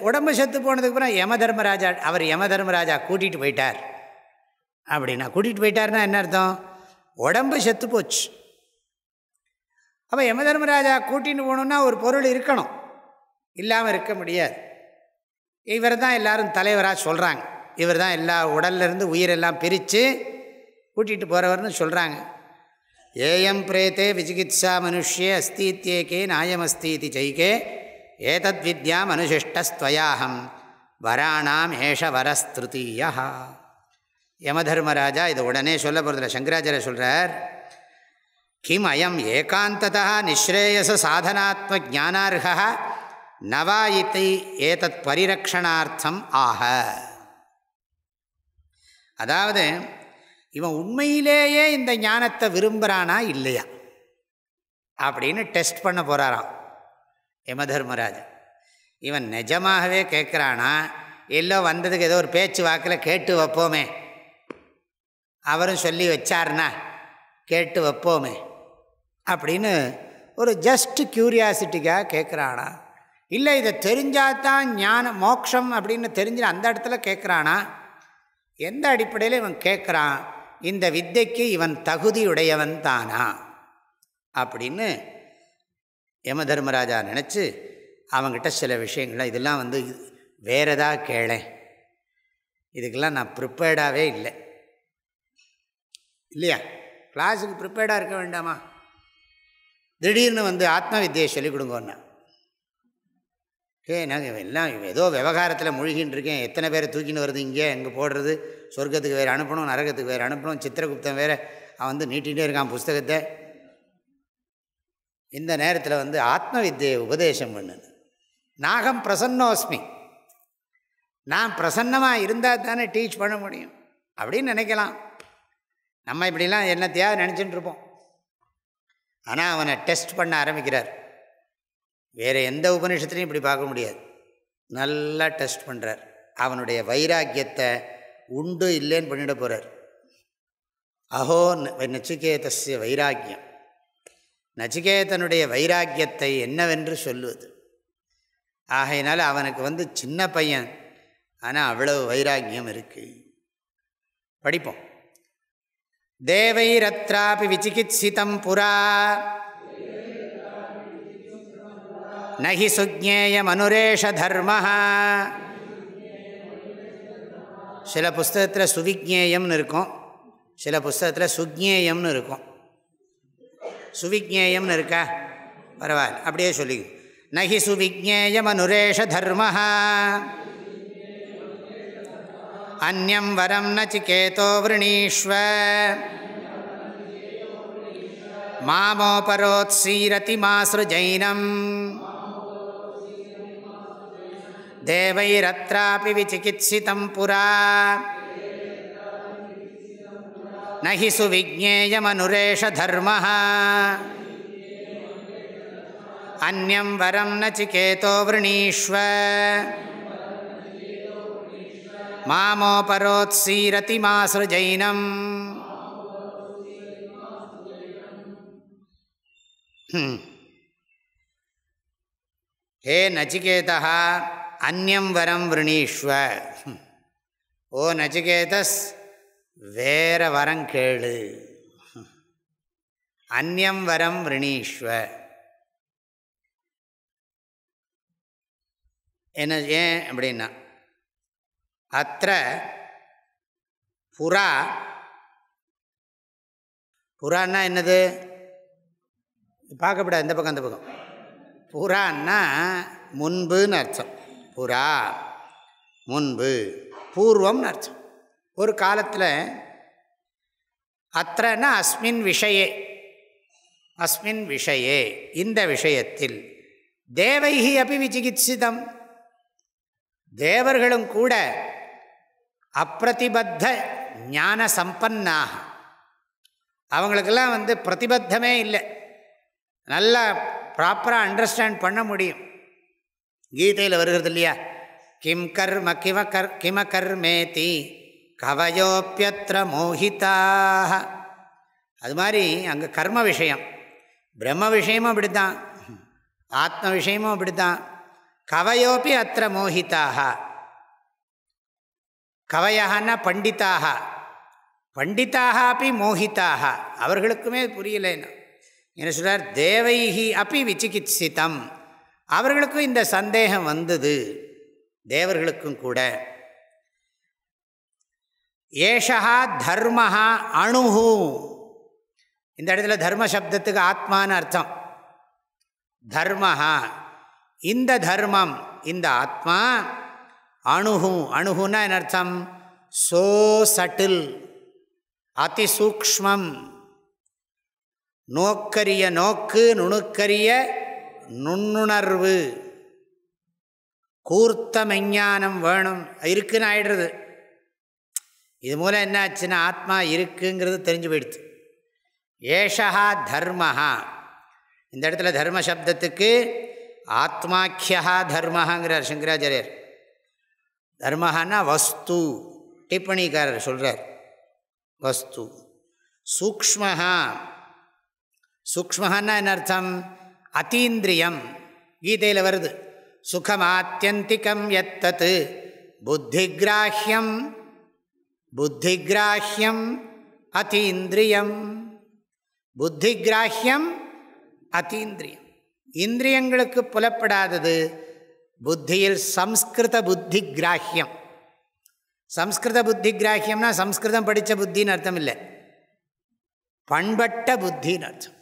உடம்பு செத்து போனதுக்கு அப்புறம் யமதர்மராஜா கூட்டிகிட்டு போயிட்டார் அப்படின்னா, கூட்டிகிட்டு போயிட்டார்னா என்ன அர்த்தம்? உடம்பு செத்து போச்சு. அப்போ யமதர்மராஜா கூட்டின்னு போகணுன்னா ஒரு பொருள் இருக்கணும், இல்லாமல் இருக்க முடியாது. இவர் தான் எல்லாரும் தலைவராக சொல்கிறாங்க, இவர் தான் எல்லா உடல்லிருந்து உயிரெல்லாம் பிரித்து கூட்டிகிட்டு போகிறவர்னு சொல்கிறாங்க. ஏயம் பிரேத்தே விசிகித்சா மனுஷ்யே அஸ்தீத்யேகே நாயமஸ்தீதி சைகே ஏதத் வித்யாம் அனுசிஷ்டஸ்துவயாஹம் வராணாம் ஏஷ வரஸ்திருதியா. யமதர்மராஜா இதை உடனே சொல்ல போகிறதில்ல, சங்கராச்சாரிய சொல்கிறார், கிம் அயம் ஏகாந்ததா நிஸ்ரேயச சாதனாத்ம ஜானார்ஹா நவா இதி ஏதத் பரிரக்ஷணார்த்தம் ஆக. அதாவது இவன் உண்மையிலேயே இந்த ஞானத்தை விரும்புகிறானா இல்லையா அப்படின்னு டெஸ்ட் பண்ண போகிறாராம் யமதர்மராஜா. இவன் நிஜமாகவே கேட்குறானா, எல்லோ வந்ததுக்கு ஏதோ ஒரு பேச்சு வாக்கில் கேட்டு வைப்போமே, அவரும் சொல்லி வச்சார்னா கேட்டு வைப்போமே அப்படின்னு ஒரு ஜஸ்ட் க்யூரியாசிட்டிக்காக கேட்குறானா, இல்லை இதை தெரிஞ்சாதான் ஞானம் மோட்சம் அப்படின்னு தெரிஞ்சு அந்த இடத்துல கேட்குறானா, எந்த அடிப்படையில் இவன் கேட்குறான், இந்த வித்தைக்கு இவன் தகுதியுடையவன் தானா அப்படின்னு யமதர்மராஜா நினச்சி அவங்ககிட்ட சில விஷயங்கள்லாம் இதெல்லாம் வேறு ஏதாவது கேளேன், இதுக்கெல்லாம் நான் ப்ரிப்பேர்டாகவே இல்லை இல்லையா, கிளாஸுக்கு ப்ரிப்பேர்டாக இருக்க வேண்டாமா, திடீர்னு ஆத்ம வித்தியை சொல்லிக் கொடுங்கன்னு. நாங்கள் எல்லாம் ஏதோ விவகாரத்தில் முழுகின்னு இருக்கேன், எத்தனை பேரை தூக்கின்னு வருது, இங்கே எங்கே போடுறது, சொர்க்கத்துக்கு வேறு அனுப்பணும், நரகத்துக்கு வேறு அனுப்பணும், சித்திரகுப்தன் வேறு அவன் நீட்டிகிட்டே இருக்கான் புஸ்தகத்தை. இந்த நேரத்தில் ஆத்ம வித்தியை உபதேசம் பண்ணுன்னு, நாகம் பிரசன்னோஸ்மி, நான் பிரசன்னமாக இருந்தால் தானே டீச் பண்ண முடியும் அப்படின்னு நினைக்கலாம். நம்ம இப்படிலாம் என்னத்தையாவது நினச்சிட்டு இருப்போம். ஆனால் அவனை டெஸ்ட் பண்ண ஆரம்பிக்கிறார். வேறு எந்த உபநிஷத்துலையும் இப்படி பார்க்க முடியாது, நல்லா டெஸ்ட் பண்ணுறார். அவனுடைய வைராக்கியத்தை உண்டு இல்லைன்னு பண்ணிட போகிறார். அஹோ நச்சிகேதஸ்ய வைராக்கியம், நச்சிகேதனுடைய வைராக்கியத்தை என்னவென்று சொல்லுவது. ஆகையினால அவனுக்கு சின்ன பையன், ஆனால் அவ்வளவு வைராக்கியம் இருக்குது. படிப்போம். தேவைரத்ராபி விசிகித்சிதம் புரா நஹி சுஜ்ஞேயம் அனுரேஷ தர்மஹ. சில புஸ்தகத்தில் சுவிஜ்ஞேயம்னு இருக்கும், சில புஸ்தகத்தில் சுஜ்ஞேயம்னு இருக்கும். சுவிஜ்ஞேயம்னு இருக்கா, பரவாயில்ல அப்படியே சொல்லி. நஹி சுவிஜ்ஞேயம் அனுரேஷ தர்மஹ அந்யம் வரம் நசிகேதோ விருணீஷ்வ மாமோபரோத்சீரதி மாஸ்ருஜைனம் தேவைரத்ராபி விசிகித்சிதம் புரா நஹி சுவிஜ்ஞேயமனுரேஷ தர்மஹ அந்யம் வரம் நசிகேதோ விருணீஷ்வ மாமோபரோத்சீரதி மாஸ்ருஜைனம். ஹே நச்சிகேதா அந்யம் வரம் விரணீஷ்வ. ஓ நச்சிகேதஸ், வேற வரம் கேளு. அந்யம் வரம் விரணீஷ்வ. என்ன ஏன் அப்படின்னா, அத்திர புறா, புறான்னா என்னது பார்க்கப்படாது, இந்த பக்கம் அந்த பக்கம். புறான்னா முன்புன்னு அர்த்தம். புறா முன்பு, பூர்வம்னு அர்த்தம். ஒரு காலத்தில் அத்திரன்னா அஸ்மின் விஷயே, அஸ்மின் விஷயே இந்த விஷயத்தில், தேவைஹி அபி விசிகித்சிதம், தேவர்களும் கூட அப்பிரதிபத்த ஞான சம்பன்னாக, அவங்களுக்கெல்லாம் பிரதிபத்தமே இல்லை, நல்லா ப்ராப்பராக அண்டர்ஸ்டாண்ட் பண்ண முடியும். கீதையில் வருகிறது இல்லையா, கிம் கர்ம கிம கர்மேதி கவயோப்பியத்ர மோகிதாக. அது மாதிரி அங்கே கர்ம விஷயம், பிரம்ம விஷயமும் அப்படித்தான், ஆத்ம விஷயமும் அப்படித்தான். கவயோப்பி அத்திர மோகிதாக. கவயன்னா பண்டிதாக, பண்டிதாக அப்படி மோகிதாக, அவர்களுக்குமே புரியலைன்னா என்ன சொல்கிறார், தேவைஹி அப்படி விசிகித்சிதம், அவர்களுக்கும் இந்த சந்தேகம் வந்தது, தேவர்களுக்கும் கூட. ஏஷா தர்மஹா அணுஹு, இந்த இடத்துல தர்ம சப்தத்துக்கு ஆத்மான்னு அர்த்தம். தர்மஹா இந்த தர்மம், இந்த ஆத்மா, அணுஹு, அணுகுன்னா என்ன அர்த்தம், சோ சட்டில், அதிசூக்ஷ்மம், நோக்கரிய நோக்கு, நுணுக்கரிய நுண்ணுணர்வு, கூர்த்த மெஞ்ஞானம் வேணும், இருக்குன்னு ஆயிடுறது. இது மூலம் என்ன ஆச்சுன்னா ஆத்மா இருக்குங்கிறது தெரிஞ்சு போயிடுச்சு. ஏஷா தர்மஹா, இந்த இடத்துல தர்ம சப்தத்துக்கு ஆத்மாக்கியா தர்மஹாங்கிறார் சங்கராச்சாரியர். தர்மஹான்னா வஸ்து, டிப்பணிக்காரர் சொல்கிறார் வஸ்து. சூக்ஷ்மஹா, சூக்ஷ்மஹான்னா என்ன அர்த்தம், அதீந்திரியம். கீதையில் வருது, சுகமாத்யந்திகம் யத்தத் புத்திகிராஹ்யம், புத்திகிராஹ்யம் அதீந்திரியம். புத்திகிராஹ்யம் அதீந்திரியம், இந்திரியங்களுக்கு புலப்படாதது புத்தியில் சம்ஸ்கிருத புத்தி கிராஹ்யம். சம்ஸ்கிருத புத்தி கிராஹ்யம்னா சம்ஸ்கிருதம் படித்த புத்தின்னு அர்த்தம் இல்லை, பண்பட்ட புத்தின்னு அர்த்தம்.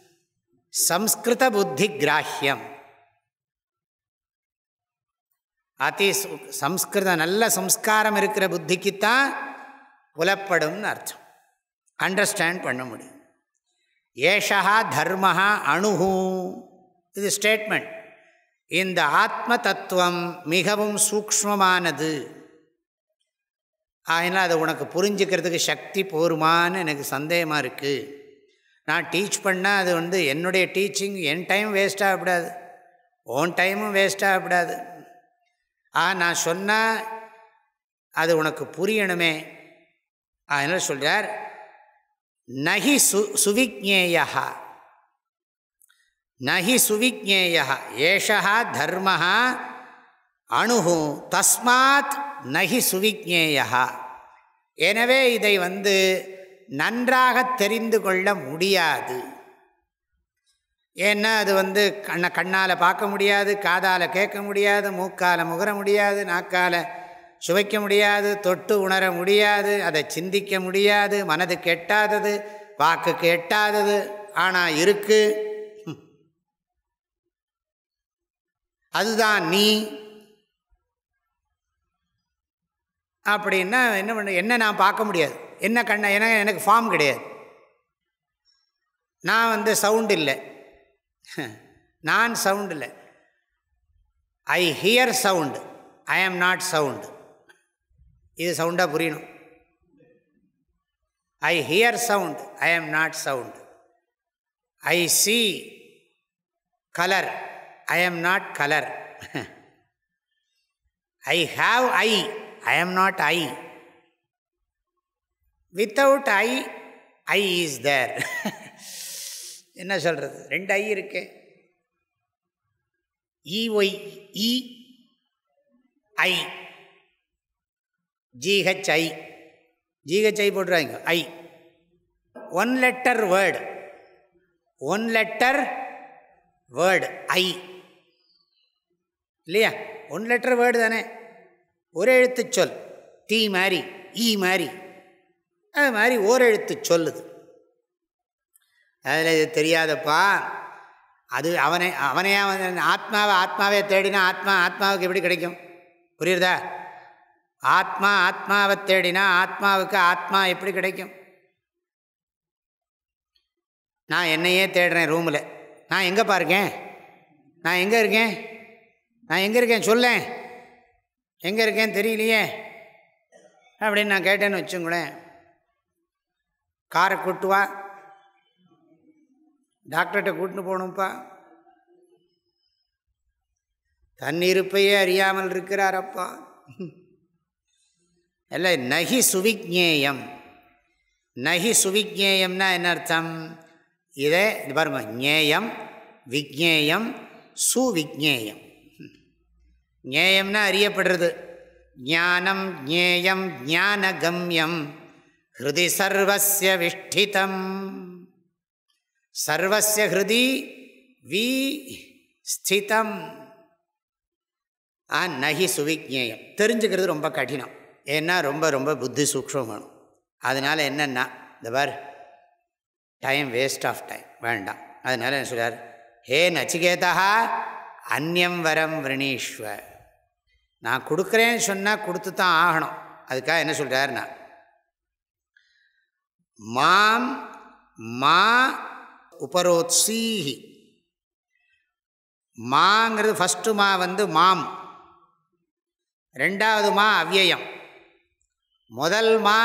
சம்ஸ்கிருத புத்தி கிராஹ்யம், அதி சம்ஸ்கிருதம், நல்ல சம்ஸ்காரம் இருக்கிற புத்திக்குத்தான் புலப்படும்னு அர்த்தம், அண்டர்ஸ்டாண்ட் பண்ண முடியும். ஏஷா தர்மஹா அணுஹு, இது ஸ்டேட்மெண்ட். இந்த ஆத்ம தத்துவம் மிகவும் சூக்ஷ்மமானது, அதனால் அதை உனக்கு புரிஞ்சுக்கிறதுக்கு சக்தி போருமான்னு எனக்கு சந்தேகமாக இருக்குது. நான் டீச் பண்ணால் அது என்னுடைய டீச்சிங், என் டைம் வேஸ்ட் ஆகக்கூடாது, ஓன் டைமும் வேஸ்ட் ஆகக்கூடாது. நான் சொன்னால் அது உனக்கு புரியணுமே. அதனால் சொல்கிறார், நஹி சுவிஜ்ஞேயா, நஹி சுவிஜ்ஞேயா ஏஷா தர்மஹா அணுஹு தஸ்மாத் நஹி சுவிஜ்ஞேயா. எனவே இதை நன்றாக தெரிந்து கொள்ள முடியாது. ஏன்னா அது கண்ணால் பார்க்க முடியாது, காதால் கேட்க முடியாது, மூக்கால் முகர முடியாது, நாக்கால் சுவைக்க முடியாது, தொட்டு உணர முடியாது, அதை சிந்திக்க முடியாது, மனதுக்கு எட்டாதது, வாக்குக்கு எட்டாதது, ஆனால் இருக்கு. அதுதான் நீ அப்படின்னா என்ன பண்ண, என்ன நான் பார்க்க முடியாது, என்ன கண்ண, எனக்கு ஃபார்ம் கிடையாது, நான் சவுண்ட் இல்லை, நான் சவுண்ட் இல்லை. ஐ here sound, I am not sound. இது சவுண்டாக புரியணும். ஐ here sound, I am not sound. I see colour, I am not colour. I have eye, I am not eye. Without eye, I is there. என்ன சொல்கிறது, 2 I இருக்கு. E Y E I, G H I, G H I போட்டுருவாங்க I. 1 letter word, 1 letter word I இல்லையா? 1 letter word தானே, ஒரு எழுத்து சொல். D மாதிரி, ஈ மாதிரி, அது மாதிரி ஓர் எழுத்து சொல்லுது. அதில் இது தெரியாதப்பா, அது அவனே ஆத்மாவே தேடினா ஆத்மாவுக்கு எப்படி கிடைக்கும்? புரியுறதா? ஆத்மாவை தேடினா ஆத்மாவுக்கு ஆத்மா எப்படி கிடைக்கும்? நான் என்னையே தேடுறேன் ரூமில். நான் எங்கே பாருக்கேன்? நான் எங்கே இருக்கேன் சொல்லேன், எங்கே இருக்கேன்னு தெரியலையே அப்படின்னு நான் கேட்டேன்னு வச்சுங்களேன். காரை கூட்டு வா, டாக்டர்கிட்ட கூட்டின்னு போகணும்ப்பா, தன்னிருப்பையே அறியாமல் இருக்கிறாரப்பா. எல்லாம் நகி சுவிஜ்ஞேயம். நகி சுவிஜ்ஞேயம்னா என்ன அர்த்தம்? இதே இது பாருங்க, ஞேயம், விஜ்ஞேயம், சுவிஜ்ஞேயம். ஞேயம்னா அறியப்படுறது. ஞானம் ஞேயம் ஞானகம்யம் ஹிருதி சர்வஸ்ய விஷ்டிதம். சர்வஸ்ய ஹிருதி வி ஸ்திதம். நகி சுவிஜ்ஞேயம். தெரிஞ்சுக்கிறது ரொம்ப கடினம், ஏன்னா ரொம்ப ரொம்ப புத்தி சூக்ஷ்மம் வேணும். அதனால் என்னென்னா, இந்த part time waste of time வேண்டாம். அதனால் என்ன சொல்கிறார்? ஹே நச்சிகேதா அந்நியம் வரம் விரணீஸ்வ. நான் கொடுக்குறேன்னு சொன்னால் கொடுத்து தான் ஆகணும். அதுக்காக என்ன சொல்கிறாருன்னா, மாம் மா உபரோத்சீஹி. மாங்கிறது ஃபஸ்ட்டு மா மாம், 2வது மா அவ்யயம், முதல் மா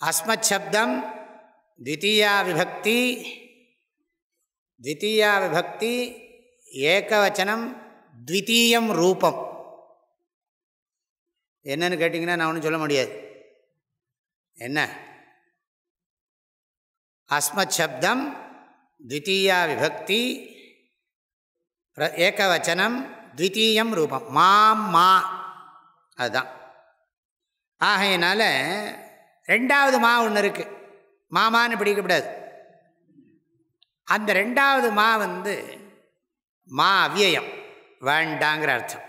அஸ்மத் சப்தம், த்விதீயா விபக்தி ஏகவச்சனம், த்விதீயம் ரூபம். என்னன்னு கேட்டிங்கன்னா நான் ஒன்றும் சொல்ல முடியாது. என்ன? அஸ்மத் சப்தம், த்விதீயா விபக்தி, ஏகவச்சனம், த்விதீயம் ரூபம், மாம் மா, அதுதான். ஆகையினால 2வது மா ஒன்று இருக்குது, மாமான்னு பிடிக்கப்படாது. அந்த 2வது மா மா அவ்யயம், வேண்டாங்கிற அர்த்தம்.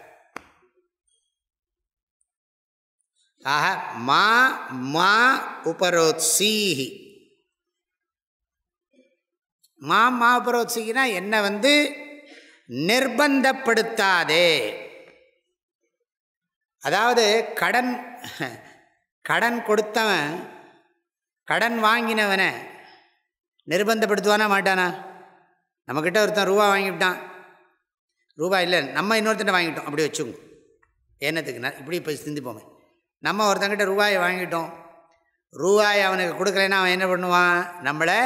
ஆக மா மா உபரோத்சீஹி. மா உபரோத்சீகினா என்ன நிர்பந்தப்படுத்தாதே. அதாவது கடன் கொடுத்தவன் கடன் வாங்கினவனை நிர்பந்தப்படுத்துவானா மாட்டானா? நம்மக்கிட்ட ஒருத்தன் ரூபா வாங்கிவிட்டான், ரூபா இல்லை நம்ம இன்னொருத்தன் வாங்கிட்டோம், அப்படி வச்சுங்க. என்னத்துக்கு இப்படி இப்போ சிந்திப்போமே. நம்ம ஒருத்தங்கிட்ட ரூபாயை வாங்கிட்டோம், ரூபாயை அவனுக்கு கொடுக்கலைன்னா அவன் என்ன பண்ணுவான்? நம்மளை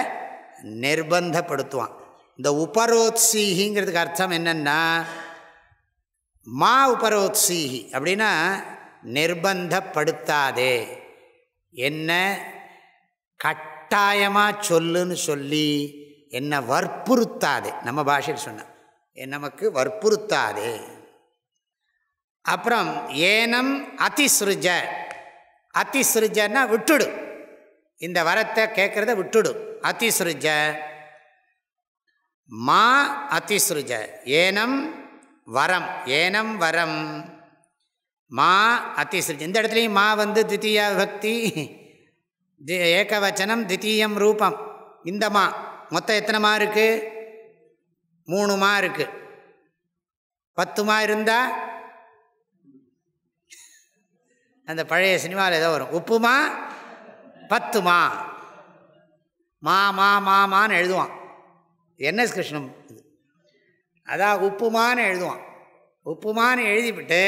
நிர்பந்தப்படுத்துவான். இந்த உபரோத்சீகிங்கிறதுக்கு அர்த்தம் என்னன்னா, மா உபரோத்சீஹி அப்படின்னா நிர்பந்தப்படுத்தாதே, என்ன கட்டாயமாக சொல்லுன்னு சொல்லி என்னை வற்புறுத்தாதே. நம்ம பாஷையில் சொன்ன நமக்கு வற்புறுத்தாதே. அப்புறம் ஏனம் அதிஸ்ருஜ. அதிஸ்ருஜன்னா விட்டுடு, இந்த வரத்தை கேட்குறத விட்டுடு. அதிஸ்ருஜ மா அதிஸ்ருஜ. ஏனம் வரம், ஏனம் வரம் மா அதிஸ்ருஜ. இந்த இடத்துலையும் மா த்விதீயா விபக்தி, ஏகவச்சனம், த்விதீயம் ரூபம். இந்த மா மொத்தம் எத்தனை மா இருக்குது? 3 மா இருக்குது. 10 மா இருந்தால் அந்த பழைய சினிமாவில் ஏதோ வரும், உப்புமா 10 மா, மான்னு எழுதுவான். என்எஸ் கிருஷ்ணன் இது. அதான் உப்புமான்னு எழுதுவான். உப்புமான்னு எழுதிவிட்டு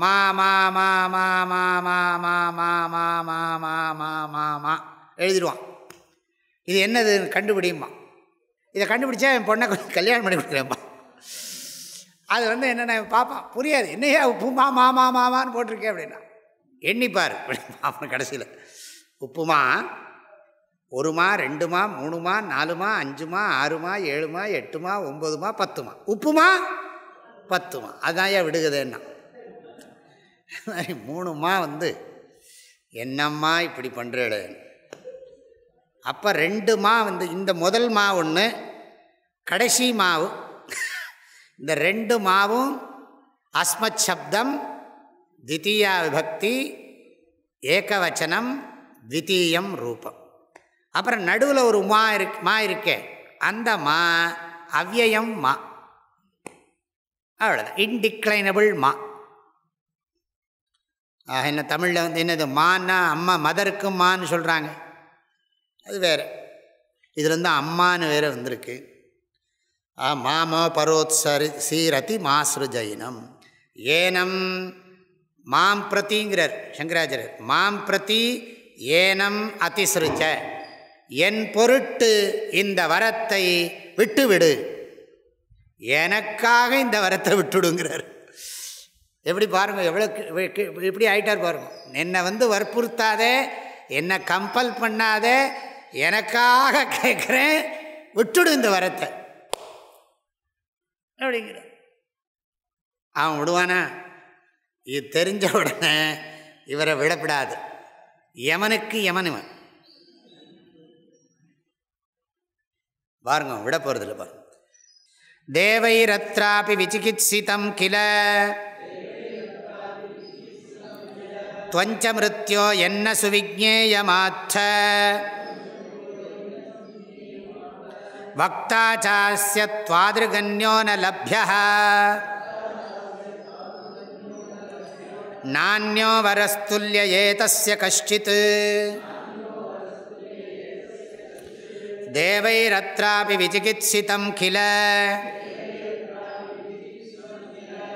மா மா மா மா மா மா மா மா மா மா மா மா மா மா எழுதிடுவான். இது என்னது கண்டுபிடியுமா? இதை கண்டுபிடிச்சா என் பொண்ணை கொஞ்சம் கல்யாணம் பண்ணி கொடுக்குறேன்ப்பா. அது என்னென்ன பார்ப்பான், புரியாது. என்னையா உப்புமா மாமா மாமான்னு போட்டிருக்கேன் அப்படின்னா, எண்ணிப்பார் அப்புறம் கடைசியில் உப்புமா 1மா 2மா 3மா 4மா 5மா 6மா 7மா 8மா 9மா 10மா உப்புமா 10மா அதான் ஏன் விடுகுதுன்னா 3மா என்னம்மா இப்படி பண்ணுறேடு. அப்போ 2மா இந்த முதல் மா ஒன்று, கடைசி மாவு, இந்த 2 மாவும் அஸ்மத் சப்தம், தித்தீயா விபக்தி, ஏகவச்சனம், த்விதீயம் ரூபம். அப்புறம் நடுவில் ஒரு மா இருக்கே, அந்த மா அவ்யயம் மா, அவ்வளோதான், இன்டிக்ளைனபிள் மா. என்ன தமிழில் என்னது மான்னா அம்மா, மதருக்கும் மான்னு சொல்கிறாங்க, அது வேறு. இதுலேருந்து அம்மானு வேறு வந்திருக்கு. மாமோ பரோத்சரி சீரதி மாஸ்ருஜைனம் ஏனம் மாம் பிரதிங்கிறார் சங்கராச்சாரியர். மாம் பிரதி ஏனம் அதிசிருச்ச, என் பொருட்டு இந்த வரத்தை விட்டுவிடு, எனக்காக இந்த வரத்தை விட்டுடுங்கிறார். எப்படி பாருங்கள், எவ்வளோ எப்படி ஆகிட்டார் பாருங்கள். என்னை வற்புறுத்தாதே, என்னை கம்பல் பண்ணாதே, எனக்காக கேட்குறேன், விட்டுடு இந்த வரத்தை அப்படிங்கிற. அவன் விடுவானா? இது தெரிஞ்ச உடனே இவரை விடப்படாது. யமனுக்கு யமன் இவன் பாருங்க, விட போகிறதில்ல பாருங்க. தேவைரத்ராபி விசிகித்சிதம் கில த்வஞ்ச மிருத்யோ என்ன சுவிஜ்ஞேயமாத்த வக்தா சாஸ்ய த்வாத்ருகன்யோ ந லப்யः நான்யோ வரஸ்துல்ய ஏதஸ்ய கஷ்டித் தேவைரத்ராபி விசிகித்சிதம் கில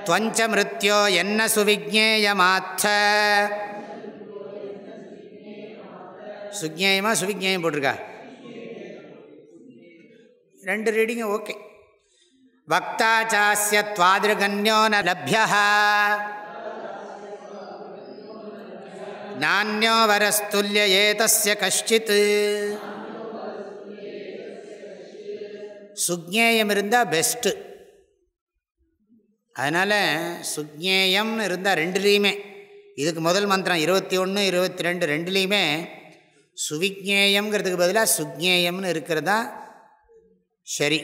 த்வஞ்ச மிருத்யோ என்ன சுவிஜ்ஞேயமாத்த. சுஜ்ஞேயமா சுவிஜ்ஞேயம் போட்டிருக்கா? 2 ரீடிங்கும் ஓகே. வக்தா சாஸ்ய த்வாத்ருகன்யோ ந லப்யः நான்யோ வரஸ்துல்ய ஏதஸ்ய கஷ்டித். சுஜ்ஞேயம் இருந்தால் பெஸ்ட்டு. அதனால் சுஜ்ஞேயம்னு இருந்தால் 2லேயுமே, இதுக்கு முதல் மந்திரம் 21, 22 2லேயுமே சுவிஜ்ஞேயம்ங்கிறதுக்கு பதிலாக சுஜ்ஞேயம்னு இருக்கிறதா சரி.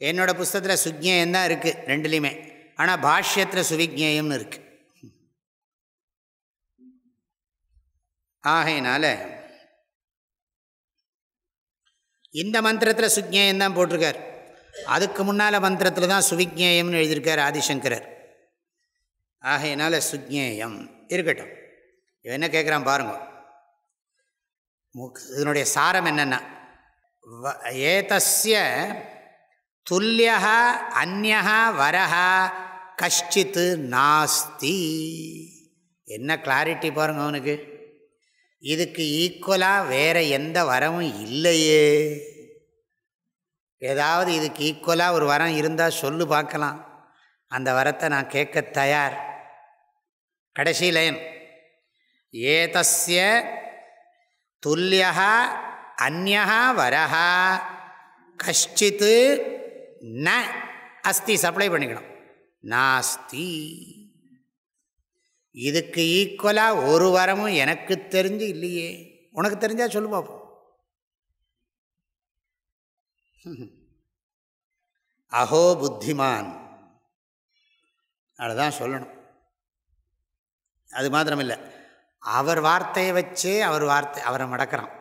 என்னோடய புஸ்தகத்தில் சுஜ்ஞேயம் தான் இருக்குது 2லேயுமே, ஆனால் பாஷ்யத்தில் சுவிஜ்ஞேயம்னு இருக்குது. ஆகையினால இந்த மந்திரத்தில் சுஜ்ஞேயம் தான் போட்டிருக்கார். அதுக்கு முன்னால் மந்திரத்தில் தான் சுவிஜ்ஞேயம்னு எழுதியிருக்கார் ஆதிசங்கரர். ஆகையினால சுஜ்ஞேயம் இருக்கட்டும். இவன் என்ன கேட்குறான் பாருங்க, இதனுடைய சாரம் என்னென்னா, ஏதஸ்ய துல்லியः அந்யः வரः கஷ்டித் நாஸ்தி. என்ன கிளாரிட்டி பாருங்க அவனுக்கு. இதுக்கு ஈக்குவலாக வேறு எந்த வரமும் இல்லையே. ஏதாவது இதுக்கு ஈக்குவலாக ஒரு வரம் இருந்தால் சொல்லு பார்க்கலாம், அந்த வரத்தை நான் கேட்க தயார். கடைசி லைன், ஏதஸ்ய துல்லியः அந்யः வரः கஷ்டித் ந அஸ்தி. சப்ளை பண்ணிக்கணும், நாஸ்தி. இதுக்கு ஈக்குவலாக ஒரு வரமும் எனக்கு தெரிஞ்சு இல்லையே. உனக்கு தெரிஞ்சால் சொல்லு பார்ப்போம். அஹோ புத்திமான், அதுதான் சொல்லணும். அது மாத்திரமில்லை, அவர் வார்த்தையை வச்சே அவரை மடக்கிறான்.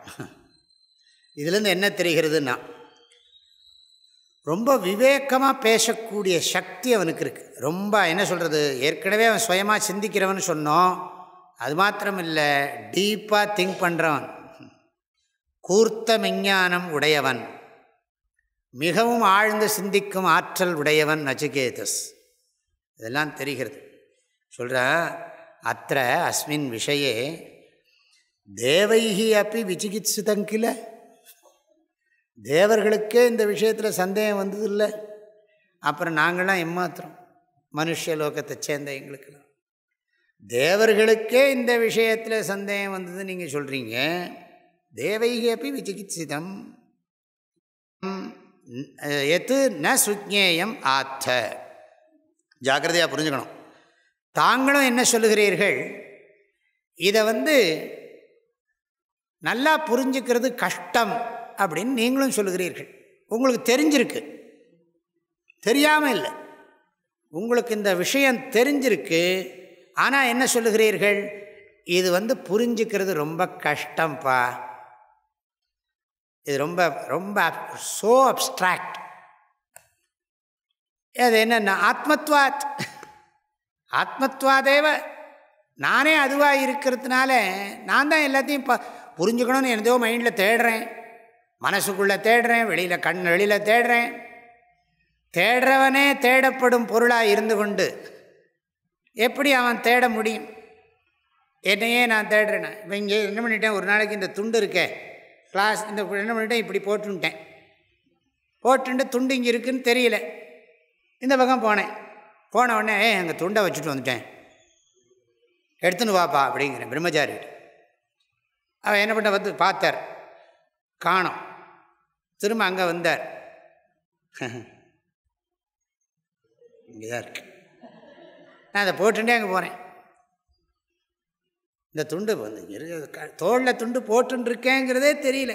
இதுலேருந்து என்ன தெரிகிறதுன்னா, ரொம்ப விவேகமாக பேசக்கூடிய சக்தி அவனுக்கு இருக்குது. ரொம்ப என்ன சொல்கிறது, ஏற்கனவே அவன் சுயமாக சிந்திக்கிறவன் சொன்னோம். அது மாத்திரம் இல்லை, டீப்பாக திங்க் பண்ணுறவன், கூர்த்த விஞ்ஞானம் உடையவன், மிகவும் ஆழ்ந்து சிந்திக்கும் ஆற்றல் உடையவன் நச்சிகேதஸ். இதெல்லாம் தெரிகிறது. சொல்கிறா, அத்த அஸ்மின் விஷயே தேவைஹி அப்படி விசிகித்சிதங்கில. தேவர்களுக்கே இந்த விஷயத்தில் சந்தேகம் வந்ததில்லை, அப்புறம் நாங்களாம் ஏமாத்துறோம் மனுஷ லோகத்தை சேர்ந்த எங்களுக்கெல்லாம். தேவர்களுக்கே இந்த விஷயத்தில் சந்தேகம் வந்தது நீங்கள் சொல்கிறீங்க. தேவைகி அப்படி விசிகித்சிதம் எது ந சுஜ்ஞேயம் ஆத்த. ஜாக்கிரதையாக புரிஞ்சுக்கணும். தாங்களும் என்ன சொல்லுகிறீர்கள், இதை நல்லா புரிஞ்சுக்கிறது கஷ்டம் அப்படின்னு நீங்களும் சொல்லுகிறீர்கள். உங்களுக்கு தெரிஞ்சிருக்கு, தெரியாமல் இல்லை, உங்களுக்கு இந்த விஷயம் தெரிஞ்சிருக்கு. ஆனால் என்ன சொல்லுகிறீர்கள், இது புரிஞ்சுக்கிறது ரொம்ப கஷ்டம்ப்பா, இது ரொம்ப ரொம்ப சோ அப்ஸ்ட்ராக்ட். அது என்னென்ன ஆத்மத்வாத், ஆத்மத்வாதேவ, நானே அதுவாக இருக்கிறதுனால நான் தான் எல்லாத்தையும் புரிஞ்சுக்கணும்னு எனதோ மைண்டில் தேடுறேன், மனசுக்குள்ளே தேடுறேன், வெளியில் தேடுறேன். தேடுறவனே தேடப்படும் பொருளாக இருந்து கொண்டு எப்படி அவன் தேட முடியும்? என்னையே நான் தேடுறேன். இப்போ இங்கே என்ன பண்ணிட்டேன், ஒரு நாளைக்கு இந்த துண்டு இருக்கே கிளாஸ், இந்த என்ன பண்ணிட்டேன், இப்படி போட்டுட்டு துண்டு இங்கே இருக்குதுன்னு தெரியல, இந்த பக்கம் போன உடனே அங்கே துண்டை வச்சுட்டு வந்துட்டேன், எடுத்துன்னு வாப்பா அப்படிங்கிறேன் பிரம்மச்சாரி. அவன் என்ன பண்ண பார்த்தார், காணோம். திரும்ப அங்கே வந்தார், இங்கே தான் இருக்கு. நான் அதை போட்டுட்டே அங்கே போகிறேன். இந்த துண்டு தோளில் துண்டு போட்டுருக்கேங்கிறதே தெரியல,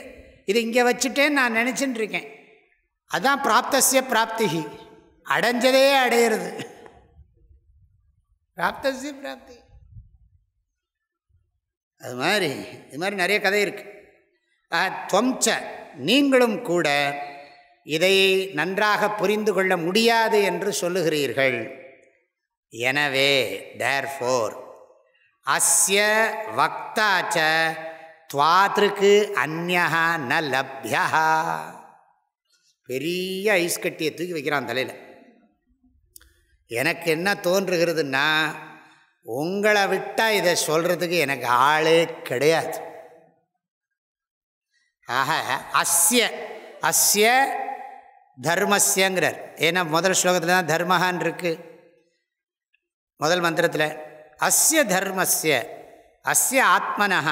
இது இங்கே வச்சுட்டேன்னு நான் நினச்சின்னு இருக்கேன். அதுதான் பிராப்தஸ்ய பிராப்திகி, அடைஞ்சதே அடையிறது. பிராப்தஸ்ய பிராப்தி. இது மாதிரி நிறைய கதை இருக்குது. துவம்ச, நீங்களும் கூட இதை நன்றாக புரிந்து கொள்ள முடியாது என்று சொல்லுகிறீர்கள். எனவே தேர்ஃபோர் அஸ்ய வக்தாச்ச துவாத்ருக்கு அந்யஹ ந லப்யா. பெரிய ஐஸ் கட்டியை தூக்கி வைக்கிறான் தலையில். எனக்கு என்ன தோன்றுகிறதுன்னா, உங்களை விட்டால் இதை சொல்கிறதுக்கு எனக்கு ஆளே கிடையாது. ஆக அஸ்ய தர்மஸ்யங்கிறார். ஏன்னா முதல் ஸ்லோகத்தில் தான் தர்மஹான் இருக்குது, முதல் மந்திரத்தில். அஸ்ய தர்மஸ்ய அஸ்ய ஆத்மனஹ,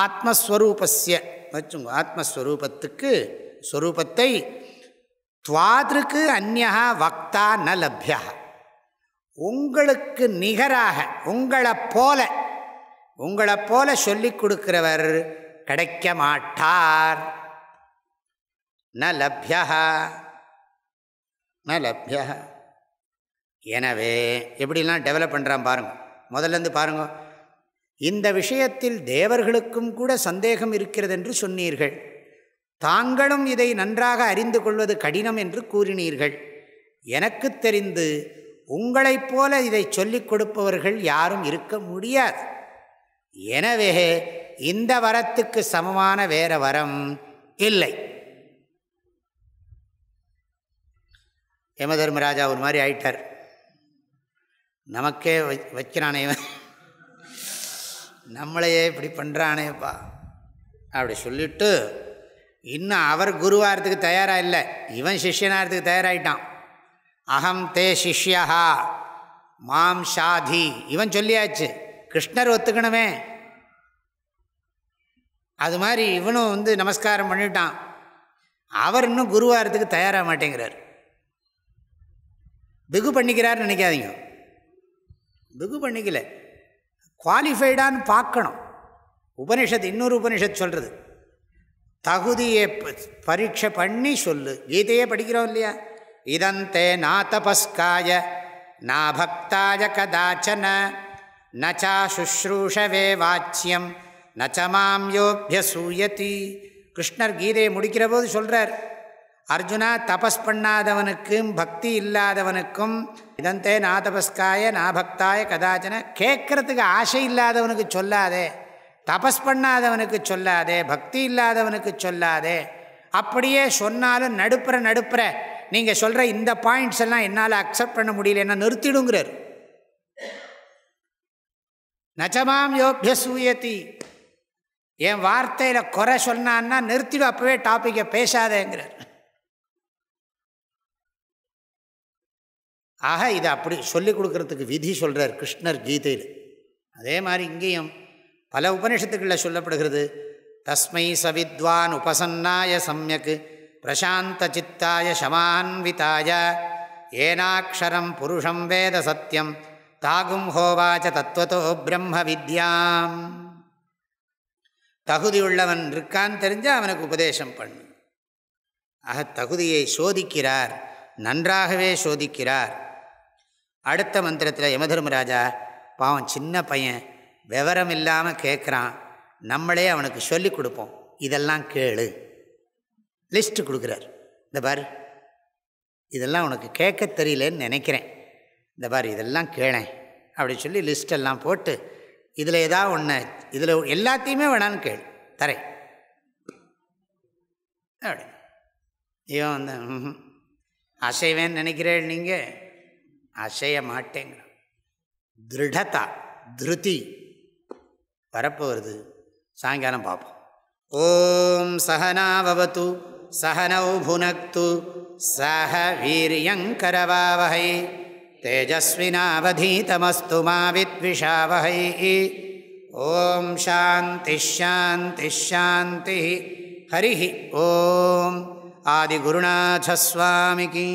ஆத்மஸ்வரூபஸ்ய வச்சுங்க, ஆத்மஸ்வரூபத்துக்கு ஸ்வரூபத்தை துவாதிருக்கு அந்யஹ வக்தா ந லப்யா. உங்களுக்கு நிகராக உங்களை போல சொல்லிக் கொடுக்கிறவர் கிடைக்க மாட்டார். ந லப்யா ந லப்யா. எனவே எப்படிலாம் டெவலப் பண்ணுறான் பாருங்கள். முதல்லேருந்து பாருங்கள். இந்த விஷயத்தில் தேவர்களுக்கும் கூட சந்தேகம் இருக்கிறது என்று சொன்னீர்கள். தாங்களும் இதை நன்றாக அறிந்து கொள்வது கடினம் என்று கூறினீர்கள். எனக்கு தெரிந்து உங்களைப் போல இதை சொல்லிக் கொடுப்பவர்கள் யாரும் இருக்க முடியாது. எனவே இந்த வரத்துக்கு சமமான வேற வரம் இல்லை. யமதர்மராஜா ஒரு மாதிரி ஆயிட்டார். நமக்கே வைக்கிறானே, நம்மளையே இப்படி பண்ணுறானேப்பா அப்படி சொல்லிவிட்டு, இன்னும் அவர் குருவாகிறதுக்கு தயாராக இல்லை, இவன் சிஷ்யனாகிறதுக்கு தயாராகிட்டான். அகம் தே சிஷ்யா மாம் ஷாதி, இவன் சொல்லியாச்சு, கிருஷ்ணர் ஒத்துக்கணுமே. அது மாதிரி இவனும் நமஸ்காரம் பண்ணிட்டான். அவர் இன்னும் குருவாகிறதுக்கு தயாராக மாட்டேங்கிறார். பிகு பண்ணிக்கிறார்னு நினைக்காதீங்க, பிகு பண்ணிக்கல, குவாலிஃபைடான்னு பார்க்கணும். உபனிஷத், இன்னொரு உபனிஷத் சொல்கிறது, தகுதியை பரீட்சை பண்ணி சொல்லு. கீதையே படிக்கிறோம் இல்லையா? இதந்தே நா தபஸ்காய நா பக்தாய கதாச்சன நச்சா சுஷ்ரூஷவே வாச்சியம் நச்சமாம் யோபியசூயதி. கிருஷ்ணர் கீதையை முடிக்கிற போது சொல்கிறார், அர்ஜுனா, தபஸ் பண்ணாதவனுக்கும் பக்தி இல்லாதவனுக்கும் இதந்தே நா தபஸ்காய நா பக்தாய கதாச்சன, கேட்கறதுக்கு ஆசை இல்லாதவனுக்கு சொல்லாதே, தபஸ் பண்ணாதவனுக்கு சொல்லாதே, பக்தி இல்லாதவனுக்கு சொல்லாதே. அப்படியே சொன்னாலும் நடுப்புற நீங்கள் சொல்கிற இந்த பாயிண்ட்ஸ் எல்லாம் என்னால் அக்செப்ட் பண்ண முடியல, என்ன நிறுத்திடுங்கிறார். நச்சமாம் யோபியசூயதி, என் வார்த்தையில் குறை சொன்னான்னா நிறுத்திடும், அப்போவே டாப்பிக்கை பேசாதேங்கிறார். ஆக இதை அப்படி சொல்லிக் கொடுக்கறதுக்கு விதி சொல்கிறார் கிருஷ்ணர் கீதையில். அதே மாதிரி இங்கேயும் பல உபனிஷத்துக்களில் சொல்லப்படுகிறது. தஸ்மை சவித்வான் உபசன்னாய சம்யக் பிரசாந்த சித்தாய சமான்விதாய ஏனாக்ஷரம் புருஷம் வேத சத்யம் தாகும் ஹோவாச்ச தத்துவத்தோ பிரம்ம வித்யாம். தகுதியுள்ளவன் இருக்கான்னு தெரிஞ்சால் அவனுக்கு உபதேசம் பண்ணு. ஆக தகுதியை சோதிக்கிறார், நன்றாகவே சோதிக்கிறார். அடுத்த மந்திரத்தில் யமதர்மராஜா பாவம் சின்ன பையன் விவரம் இல்லாமல் கேட்குறான், நம்மளே அவனுக்கு சொல்லி கொடுப்போம், இதெல்லாம் கேளு. லிஸ்ட்டு கொடுக்குறார். இந்த பாரு இதெல்லாம் உனக்கு கேட்க தெரியலன்னு நினைக்கிறேன், இந்த பாரு இதெல்லாம் கேளேன் அப்படி சொல்லி லிஸ்டெல்லாம் போட்டு இதில் ஏதாவது ஒன்று, இதில் எல்லாத்தையுமே வேணான்னு கேளு தரேன் அப்படி. இவன் வந்து அசைவேன்னு நினைக்கிறேன், நீங்கள் அசைய மாட்டேங்கிற திருடதா திருதி வரப்போகிறது. சாயங்காலம் பார்ப்போம். ஓம் சகனாவவது சகனௌ புனக்து சஹ வீரியங்கரவாவஹை தேஜஸ்வினாவதீதமஸ்து மா வித்விஷாவஹை. ஓம் சாந்தி ஷாந்தி ஷாந்தி. ஹரி ஓம். ஆதிகுருநாத ஸ்வாமிகி.